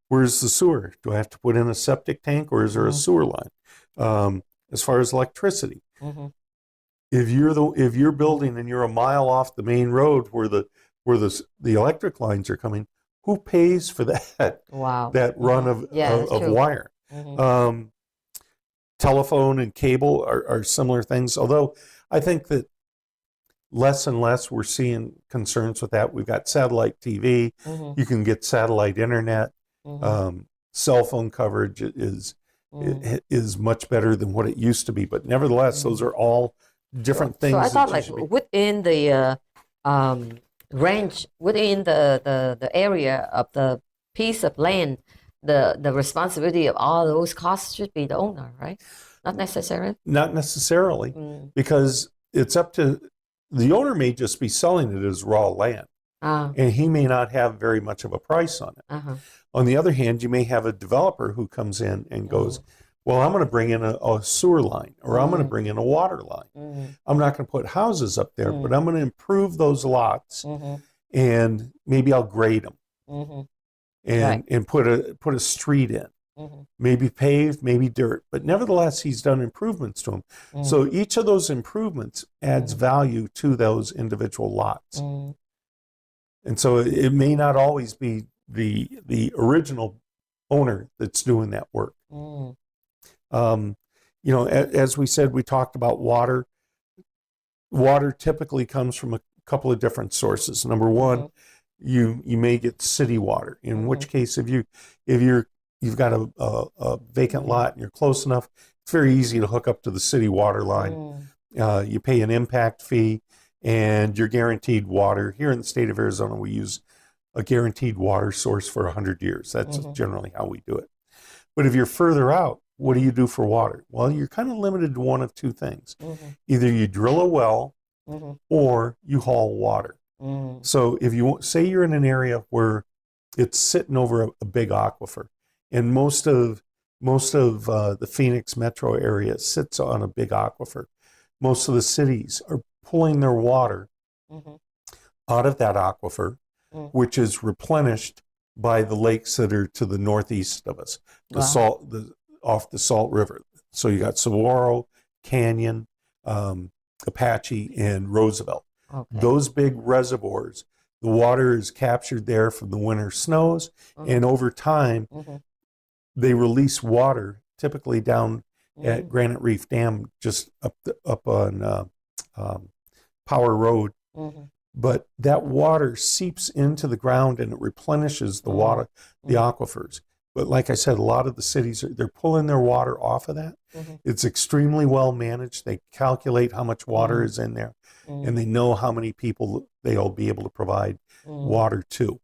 I: Where's the sewer? Do I have to put in a septic tank, or is there a sewer line? As far as electricity, if you're building and you're a mile off the main road where the electric lines are coming, who pays for that? That run of wire. Telephone and cable are similar things, although I think that less and less we're seeing concerns with that. We've got satellite TV, you can get satellite internet, cell phone coverage is much better than what it used to be, but nevertheless, those are all different things.
A: So I thought, like, within the range, within the area of the piece of land, the responsibility of all those costs should be the owner, right? Not necessarily?
I: Not necessarily, because it's up to, the owner may just be selling it as raw land, and he may not have very much of a price on it. On the other hand, you may have a developer who comes in and goes, well, I'm going to bring in a sewer line, or I'm going to bring in a water line. I'm not going to put houses up there, but I'm going to improve those lots, and maybe I'll grade them, and put a street in, maybe paved, maybe dirt, but nevertheless, he's done improvements to them. So each of those improvements adds value to those individual lots, and so it may not always be the original owner that's doing that work. As we said, we talked about water. Water typically comes from a couple of different sources. Number one, you may get city water, in which case if you've got a vacant lot and you're close enough, it's very easy to hook up to the city water line. You pay an impact fee, and you're guaranteed water. Here in the state of Arizona, we use a guaranteed water source for 100 years. That's generally how we do it. But if you're further out, what do you do for water? Well, you're kind of limited to one of two things. Either you drill a well, or you haul water. So if you say you're in an area where it's sitting over a big aquifer, and most of most of the Phoenix metro area sits on a big aquifer. Most of the cities are pulling their water out of that aquifer, which is replenished by the lakes that are to the northeast of us, off the Salt River. So you got Saguaro, Canyon, Apache, and Roosevelt. Okay. Those big reservoirs, the water is captured there from the winter snows, and over time, they release water, typically down at Granite Reef Dam, just up on Power Road. But that water seeps into the ground and it replenishes the water, the aquifers. But like I said, a lot of the cities, they're pulling their water off of that. It's extremely well managed. They calculate how much water is in there, and they know how many people they'll be able to provide water to.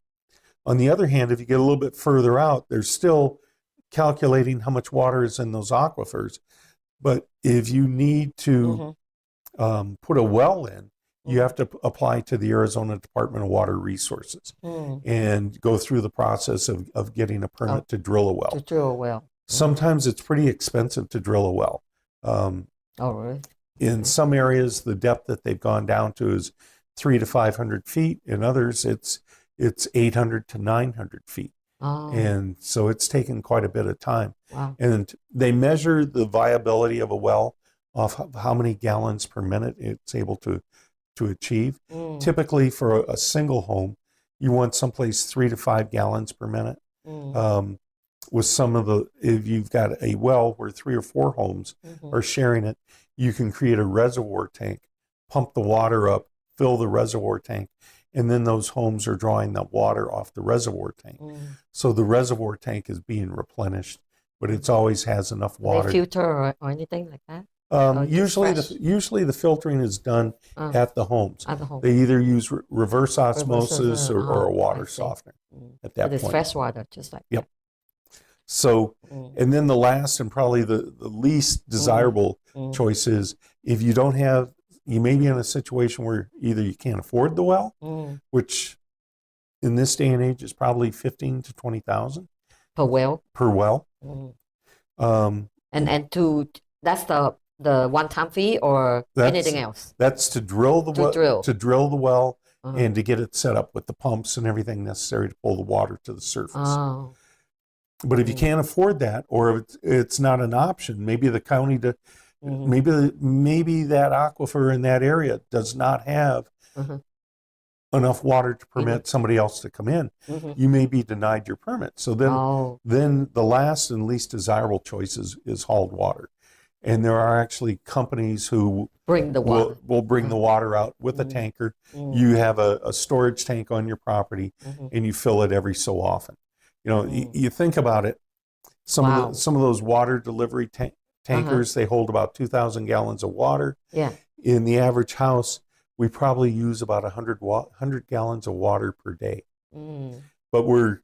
I: On the other hand, if you get a little bit further out, they're still calculating how much water is in those aquifers. But if you need to put a well in, you have to apply to the Arizona Department of Water Resources and go through the process of getting a permit to drill a well.
A: To drill a well.
I: Sometimes it's pretty expensive to drill a well.
A: Really?
I: In some areas, the depth that they've gone down to is 300 to 500 feet. In others, it's 800 to 900 feet. And so it's taken quite a bit of time.
A: Wow.
I: And they measure the viability of a well off of how many gallons per minute it's able to achieve. Typically for a single home, you want someplace 3 to 5 gallons per minute. With some of the, if you've got a well where 3 or 4 homes are sharing it, you can create a reservoir tank, pump the water up, fill the reservoir tank, and then those homes are drawing that water off the reservoir tank. So the reservoir tank is being replenished, but it's always has enough water.
A: They filter or anything like that?
I: Usually the filtering is done at the homes.
A: At the home.
I: They either use reverse osmosis or a water softener at that
A: but it's
I: point.
A: fresh water, just like that.
I: So, and then the last and probably the least desirable choice is if you don't have, you may be in a situation where either you can't afford the well, which in this day and age is probably 15 to 20,000
A: per well.
I: Per well.
A: And that's the one-time fee or anything else?
I: That's to drill the well, to drill the well and to get it set up with the pumps and everything necessary to pull the water to the surface. But if you can't afford that, or if it's not an option, maybe the county maybe that aquifer in that area does not have enough water to permit somebody else to come in. You may be denied your permit. So then the last and least desirable choice is hauled water. And there are actually companies who
A: bring the water.
I: will bring the water out with a tanker. You have a storage tank on your property, and you fill it every so often. You know, you think about it. Some of those water delivery tankers, they hold about 2,000 gallons of water.
A: Yeah.
I: In the average house, we probably use about 100 gallons of water per day. But we're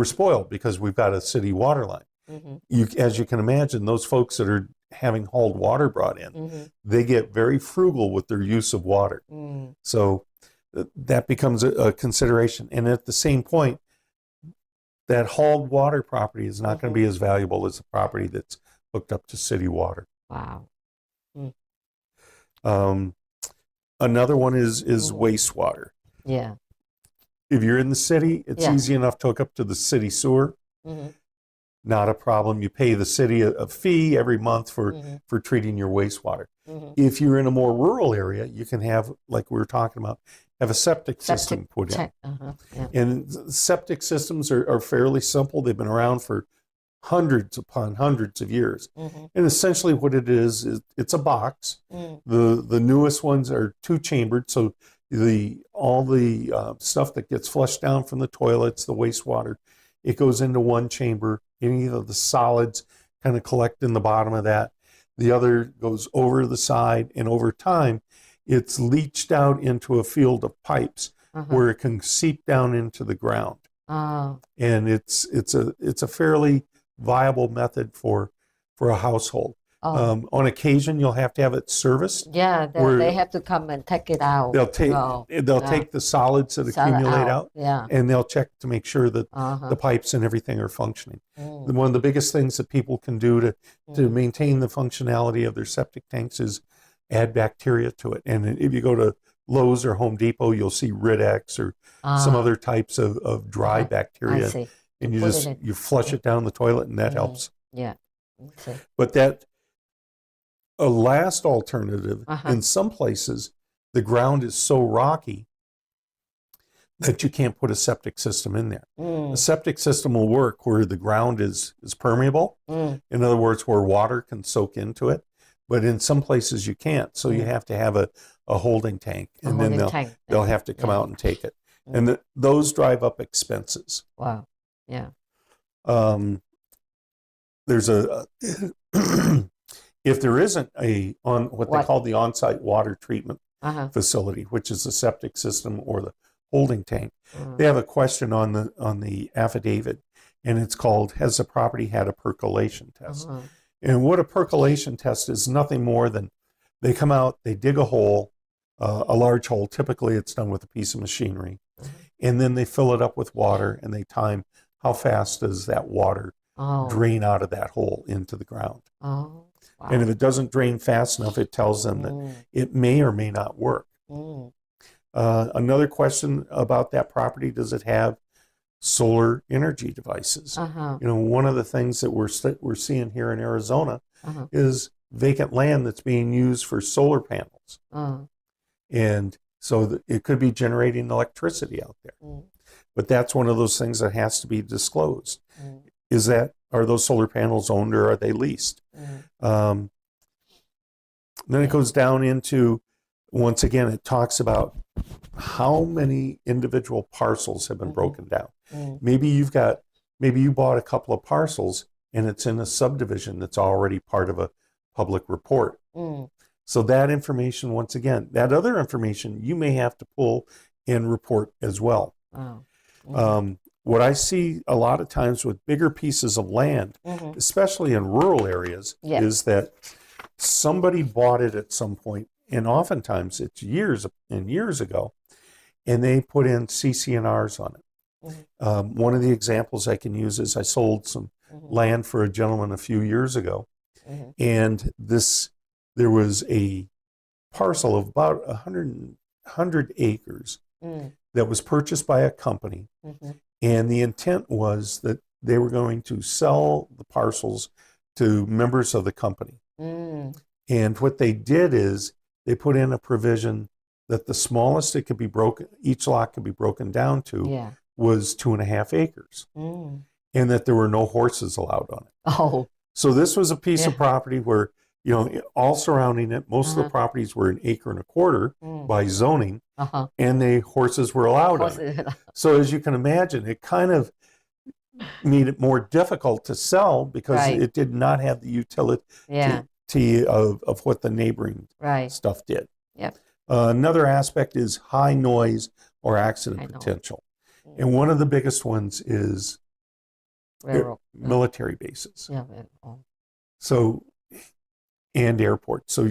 I: spoiled because we've got a city water line. As you can imagine, those folks that are having hauled water brought in, they get very frugal with their use of water. So that becomes a consideration. And at the same point, that hauled water property is not going to be as valuable as the property that's hooked up to city water.
A: Wow.
I: Another one is wastewater.
A: Yeah.
I: If you're in the city, it's easy enough to hook up to the city sewer. Not a problem. You pay the city a fee every month for treating your wastewater. If you're in a more rural area, you can have, like we were talking about, have a septic system put in. And septic systems are fairly simple. They've been around for hundreds upon hundreds of years. And essentially what it is it's a box. The newest ones are 2-chambered, so all the stuff that gets flushed down from the toilets, the wastewater, it goes into one chamber. Any of the solids kind of collect in the bottom of that. The other goes over the side, and over time, it's leached out into a field of pipes where it can seep down into the ground. And it's a fairly viable method for a household. On occasion, you'll have to have it serviced.
A: Yeah, they have to come and take it out.
I: They'll take the solids that accumulate out,
A: yeah,
I: and they'll check to make sure that
A: uh-huh.
I: the pipes and everything are functioning. One of the biggest things that people can do to maintain the functionality of their septic tanks is add bacteria to it. And if you go to Lowe's or Home Depot, you'll see Rid-X or some other types of dry bacteria.
A: I see.
I: And you flush it down the toilet, and that helps.
A: Yeah. Okay.
I: But a last alternative, in some places, the ground is so rocky that you can't put a septic system in there. A septic system will work where the ground is permeable. In other words, where water can soak into it. But in some places you can't. So you have to have a holding tank. And then they'll have to come out and take it. And those drive up expenses.
A: Wow. Yeah.
I: There's if there isn't what they call the on-site water treatment facility, which is the septic system or the holding tank, they have a question on the affidavit, and it's called, has the property had a percolation test? And what a percolation test is nothing more than they come out, they dig a hole, a large hole. Typically it's done with a piece of machinery, and then they fill it up with water, and they time how fast does that water drain out of that hole into the ground.
A: Wow.
I: And if it doesn't drain fast enough, it tells them that it may or may not work. Another question about that property, does it have solar energy devices? One of the things that we're seeing here in Arizona is vacant land that's being used for solar panels. And so it could be generating electricity out there. But that's one of those things that has to be disclosed. Are those solar panels owned or are they leased? Then it goes down into, once again, it talks about how many individual parcels have been broken down. Maybe you bought a couple of parcels and it's in a subdivision that's already part of a public report. So that information, once again, that other information you may have to pull and report as well. What I see a lot of times with bigger pieces of land, especially in rural areas, is that somebody bought it at some point, and oftentimes it's years and years ago, and they put in CC&Rs on it. One of the examples I can use is I sold some land for a gentleman a few years ago, and there was a parcel of about 100 acres that was purchased by a company, and the intent was that they were going to sell the parcels to members of the company. And what they did is they put in a provision that the smallest it could be broken, each lot could be broken down to, was 2.5 acres, and that there were no horses allowed on it. So this was a piece of property where, all surrounding it, most of the properties were 1.25 acres by zoning, and the horses were allowed on it. So as you can imagine, it kind of made it more difficult to sell because it did not have the utility of what the neighboring stuff did. Another aspect is high noise or accident potential. And one of the biggest ones is military bases. So, and airports. So,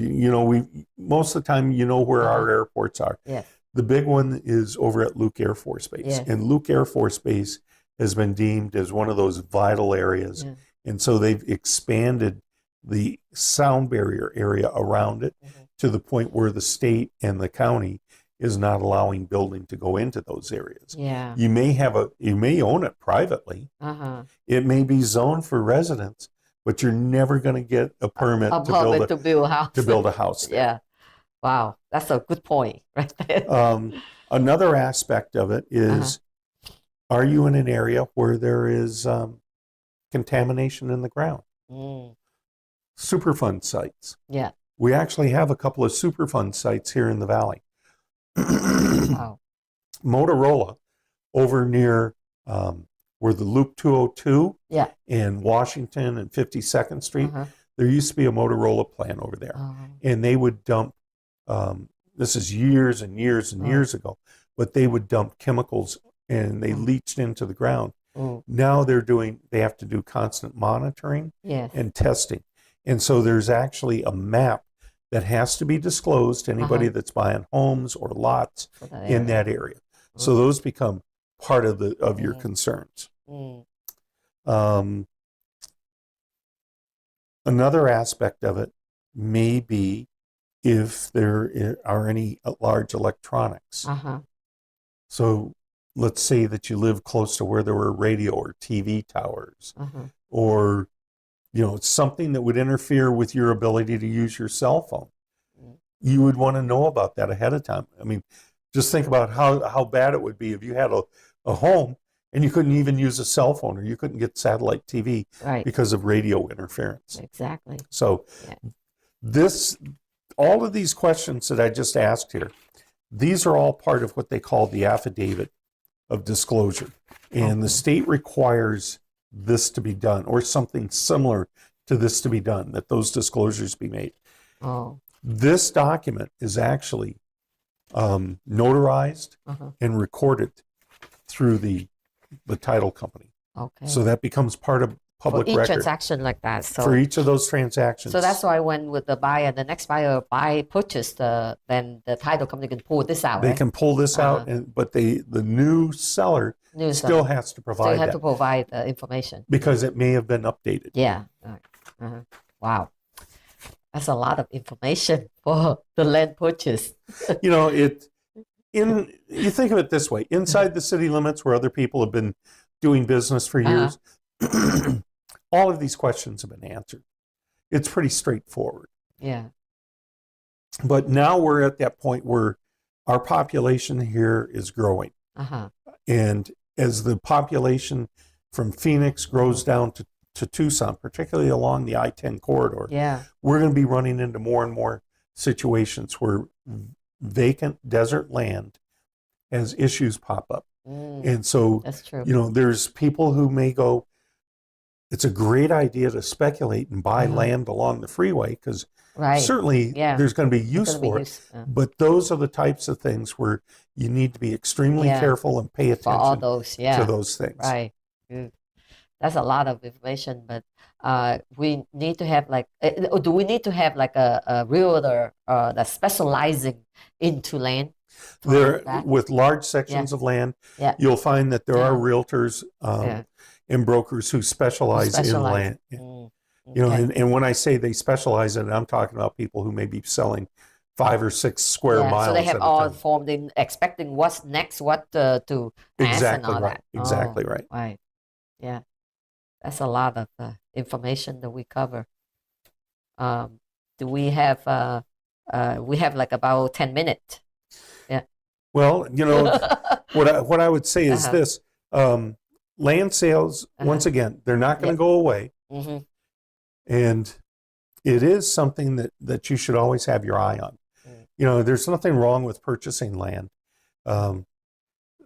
I: most of the time, where our airports are. The big one is over at Luke Air Force Base. And Luke Air Force Base has been deemed as one of those vital areas. And so they've expanded the sound barrier area around it to the point where the state and the county is not allowing building to go into those areas. You may own it privately. It may be zoned for residents, but you're never going to get a permit to build a house there.
A: Wow, that's a good point right there.
I: Another aspect of it is, are you in an area where there is contamination in the ground? Superfund sites. We actually have a couple of Superfund sites here in the valley. Motorola, over near where the Loop 202 in Washington and 52nd Street, there used to be a Motorola plant over there. And they would dump, this is years and years and years ago, but they would dump chemicals and they leached into the ground. Now they have to do constant monitoring and testing. And so there's actually a map that has to be disclosed to anybody that's buying homes or lots in that area. So those become part of your concerns. Another aspect of it may be if there are any large electronics. So let's say that you live close to where there were radio or TV towers, or something that would interfere with your ability to use your cell phone. You would want to know about that ahead of time. I mean, just think about how bad it would be if you had a home and you couldn't even use a cell phone, or you couldn't get satellite TV because of radio interference.
A: Exactly.
I: So all of these questions that I just asked here, these are all part of what they call the affidavit of disclosure. And the state requires this to be done, or something similar to this to be done, that those disclosures be made. This document is actually notarized and recorded through the title company. So that becomes part of public
A: for each
I: record.
A: transaction like that. So
I: For each of those transactions.
A: So that's why when with the buyer, the next buyer purchase, then the title company can pull this out.
I: They can pull this out, but the new seller still has to provide
A: to provide the information
I: because it may have been updated.
A: Yeah. Wow. That's a lot of information for the land purchase.
I: You think of it this way: inside the city limits, where other people have been doing business for years, all of these questions have been answered. It's pretty straightforward.
A: Yeah.
I: But now we're at that point where our population here is growing. And as the population from Phoenix grows down to Tucson, particularly along the I-10 corridor, we're going to be running into more and more situations where vacant desert land as issues pop up. And so,
A: that's true.
I: There's people who may go, it's a great idea to speculate and buy land along the freeway because certainly there's going to be use for it. But those are the types of things where you need to be extremely careful and pay attention
A: for all those,
I: to those things.
A: Right. That's a lot of information, but we need to have do we need to have a realtor that's specializing into land?
I: With large sections of land, you'll find that there are realtors and brokers who specialize in land. And when I say they specialize in it, I'm talking about people who may be selling 5 or 6 square miles.
A: So they have all formed in expecting what's next, what to ask and all that.
I: Exactly right.
A: Right. Yeah. That's a lot of information that we cover. Do we have about 10 minutes? Yeah.
I: Well, what I would say is this: land sales, once again, they're not going to go away, and it is something that you should always have your eye on. There's nothing wrong with purchasing land,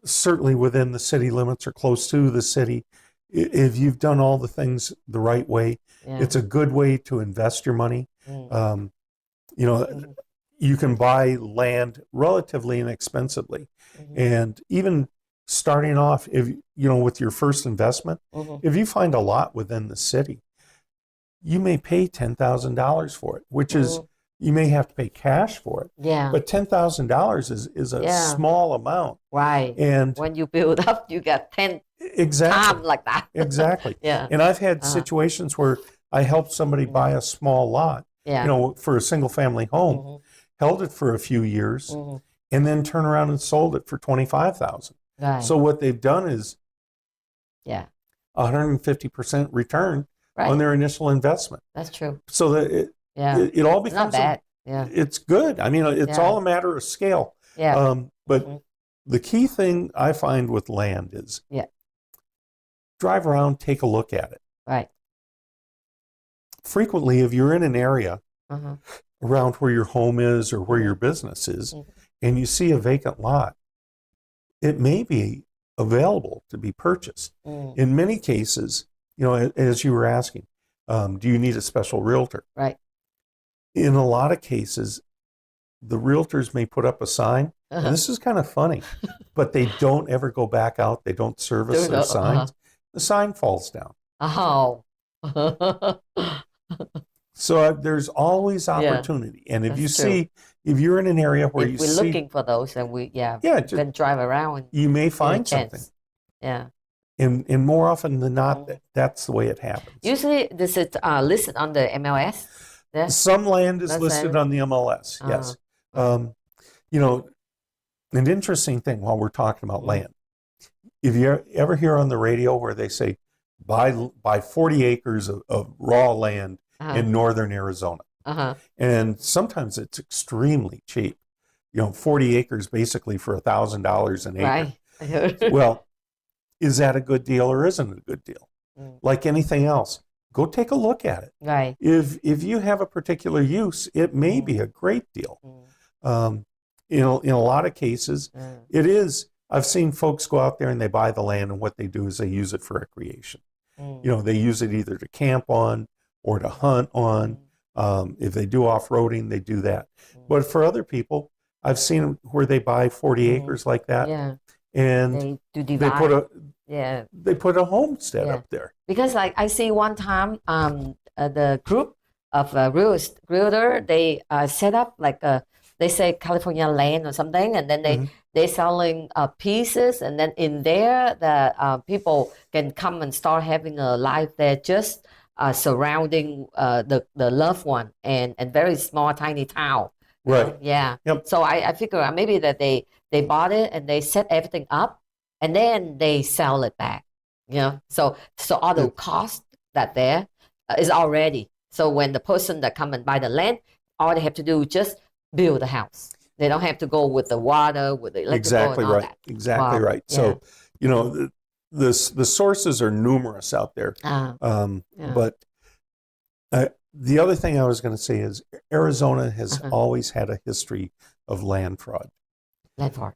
I: certainly within the city limits or close to the city. If you've done all the things the right way, it's a good way to invest your money. You can buy land relatively inexpensively. And even starting off, with your first investment, if you find a lot within the city, you may pay $10,000 for it, which is, you may have to pay cash for it.
A: Yeah.
I: But $10,000 is a small amount.
A: Right.
I: And
A: when you build up, you get 10
I: exactly
A: times like that.
I: Exactly.
A: Yeah.
I: And I've had situations where I helped somebody buy a small lot, for a single family home, held it for a few years, and then turn around and sold it for $25,000.
A: Right.
I: So what they've done is 150% return on their initial investment.
A: That's true.
I: So that it all becomes
A: not bad.
I: It's good. I mean, it's all a matter of scale.
A: Yeah.
I: But the key thing I find with land is drive around, take a look at it.
A: Right.
I: Frequently, if you're in an area around where your home is or where your business is, and you see a vacant lot, it may be available to be purchased. In many cases, as you were asking, do you need a special realtor?
A: Right.
I: In a lot of cases, the realtors may put up a sign, and this is kind of funny, but they don't ever go back out. They don't service their signs. The sign falls down.
A: Oh.
I: So there's always opportunity. And if
A: That's
I: you
A: true.
I: see, if you're in an area where
A: If
I: you
A: we're
I: see,
A: looking for those, and we
I: just,
A: can drive around and
I: you may
A: get a
I: find
A: chance.
I: something.
A: Yeah.
I: And more often than not, that's the way it happens.
A: Usually, this is listed on the MLS. Yeah.
I: Some land is
A: That's
I: listed
A: it.
I: on the MLS, yes. You know, an interesting thing while we're talking about land, if you ever hear on the radio where they say, buy 40 acres of raw land in northern Arizona. And sometimes it's extremely cheap. You know, 40 acres basically for $1,000 an acre.
A: Right.
I: Well, is that a good deal or isn't it a good deal? Like anything else, go take a look at it.
A: Right.
I: If you have a particular use, it may be a great deal. In a lot of cases, it is. I've seen folks go out there and they buy the land, and what they do is they use it for recreation. You know, they use it either to camp on or to hunt on. If they do off-roading, they do that. But for other people, I've seen where they buy 40 acres like that, and they put a homestead up there.
A: Because like I see one time, the group of realtor, they set up like they say California land or something, and then they selling pieces, and then in there the people can come and start having a life there, just surrounding the loved one, and very small tiny town.
I: Right.
A: Yeah.
I: Yep.
A: So I figure out maybe that they bought it and they set everything up, and then they sell it back. You know, so all the cost that there is already. So when the person that come and buy the land, all they have to do is just build the house. They don't have to go with the water, with the electrical, and all that.
I: Exactly right. So, you know, the sources are numerous out there. But the other thing I was going to say is Arizona has always had a history of land fraud.
A: Land fraud.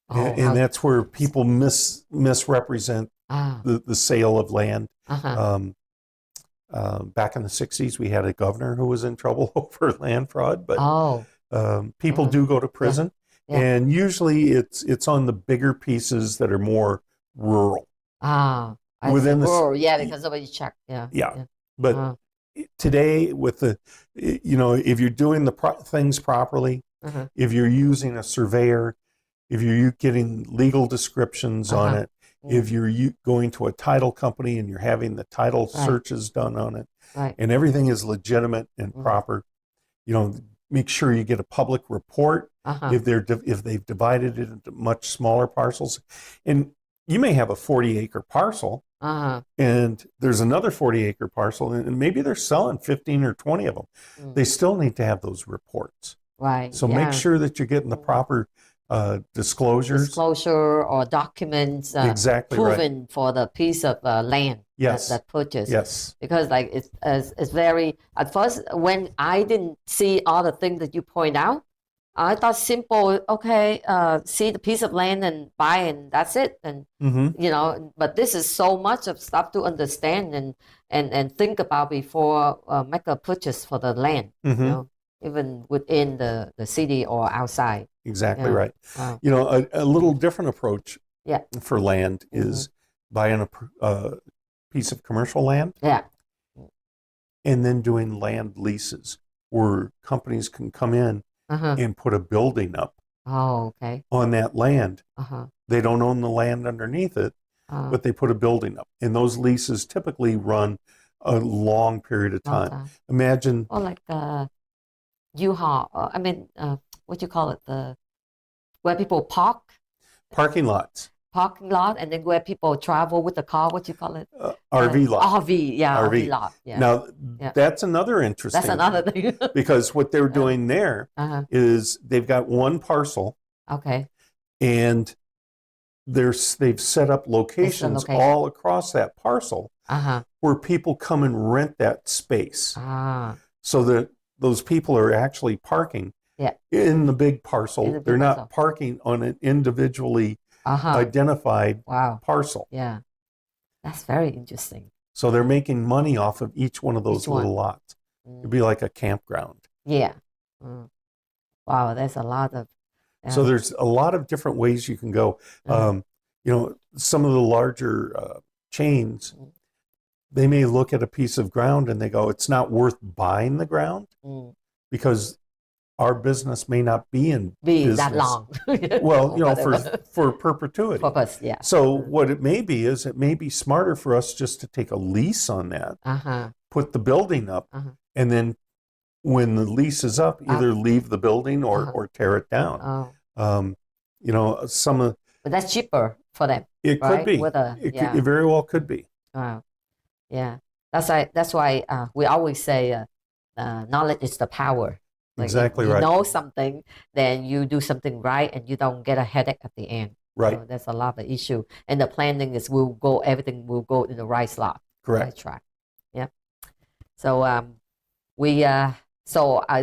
I: And that's where people misrepresent the sale of land. Back in the 60s, we had a governor who was in trouble over land fraud, but people do go to prison. And usually it's on the bigger pieces that are more rural.
A: Within the rural, because nobody checked.
I: But today, with the, you know, if you're doing the things properly, if you're using a surveyor, if you're getting legal descriptions on it, if you're going to a title company and you're having the title searches done on it, and everything is legitimate and proper, you know, make sure you get a public report if they've divided it into much smaller parcels. And you may have a 40-acre parcel, and there's another 40-acre parcel, and maybe they're selling 15 or 20 of them. They still need to have those reports.
A: Right.
I: So make sure that you're getting the proper
A: disclosure or documents proven for the piece of land that purchased.
I: Yes.
A: Because like it's very, at first when I didn't see all the things that you point out, I thought simple, see the piece of land and buy, and that's it. And you know, but this is so much of stuff to understand and think about before make a purchase for the land. You know, even within the city or outside.
I: Exactly right. You know, a little different approach for land is buying a piece of commercial land and then doing land leases where companies can come in and put a building up on that land. They don't own the land underneath it, but they put a building up. And those leases typically run a long period of time. Imagine...
A: Or like the U-Haul, what you call it, where people park?
I: Parking lots.
A: Parking lot, and then where people travel with the car, what you call it?
I: RV lot.
A: RV lot. Yeah.
I: Now, that's another interesting
A: That's another thing.
I: because what they're doing there is they've got one parcel. And they've set up locations all across that parcel where people come and rent that space. So that those people are actually parking in the big parcel. They're not parking on an individually identified parcel.
A: Yeah, that's very interesting.
I: So they're making money off of each one of those little lots. It'd be like a campground.
A: Yeah. Wow, there's a lot of...
I: So there's a lot of different ways you can go. You know, some of the larger chains, they may look at a piece of ground and they go, it's not worth buying the ground because our business may not be in business
A: that long.
I: well, you know,
A: Whatever.
I: for perpetuity.
A: Purpose, yeah.
I: So what it may be is it may be smarter for us just to take a lease on that, put the building up, and then when the lease is up, either leave the building or tear it down. You know, some of
A: but that's cheaper for them.
I: it
A: right?
I: could be. It very well could be.
A: Yeah, that's why we always say knowledge is the power. Like
I: Exactly
A: if you
I: right.
A: know something, then you do something right, and you don't get a headache at the end.
I: Right.
A: So there's a lot of issue, and the planning is everything will go in the right slot.
I: Correct.
A: Right track. Yeah. So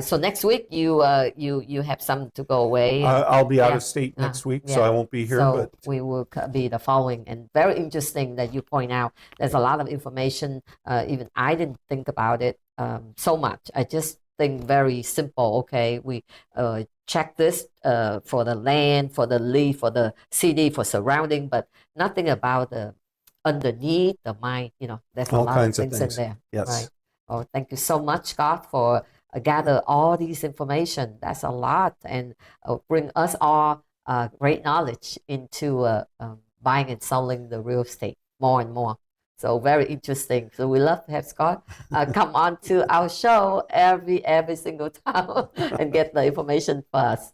A: so next week you have some to go away.
I: I'll be out of state next week, so I won't be here.
A: So
I: but
A: we will be the following, and very interesting that you point out. There's a lot of information. Even I didn't think about it so much. I just think very simple. Okay, we check this for the land, for the lease, for the city, for surrounding, but nothing about the underneath the mine. You know, there's a
I: all
A: lot
I: kinds
A: of things in there.
I: Yes.
A: Right. Oh, thank you so much, Scott, for gather all these information. That's a lot, and bring us all great knowledge into buying and selling the real estate more and more. So very interesting. So we love to have Scott come on to our show every single time and get the information for us.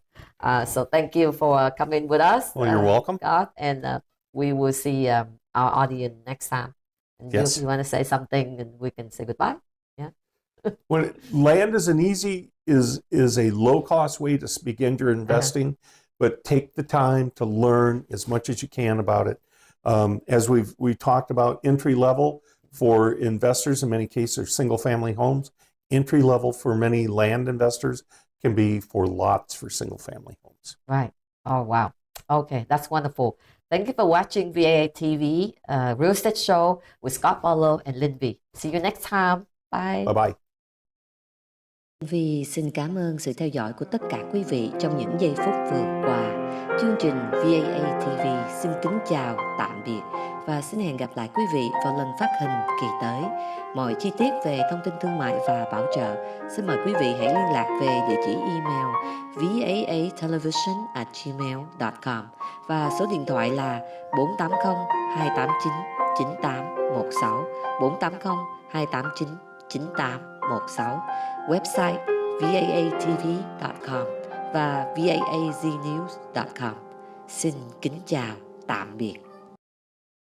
A: So thank you for coming with us.
I: Well, you're welcome,
A: Scott, and we will see our audience next time. And
I: yes.
A: you want to say something, and we can say goodbye.
I: When land is is a low cost way to begin your investing, but take the time to learn as much as you can about it. As we talked about, entry level for investors in many cases are single family homes. Entry level for many land investors can be for lots for single family homes.
A: Right. Oh wow. Okay, that's wonderful. Thank you for watching VAA TV Real Estate Show with Scott Barlow and Linh. See you next time. Bye.
I: Bye bye.
J: Vì xin cảm ơn sự theo dõi của tất cả quý vị trong những giây phút vừa qua. Chương trình VAA TV xin kính chào, tạm biệt và xin hẹn gặp lại quý vị vào lần phát hình kỳ tới. Mọi chi tiết về thông tin thương mại và bảo trợ, xin mời quý vị hãy liên lạc về địa chỉ email vaatelevision@gmail.com và số điện thoại là 480 289 9816 480 289 9816, website vaatv.com và vaaznews.com. Xin kính chào, tạm biệt.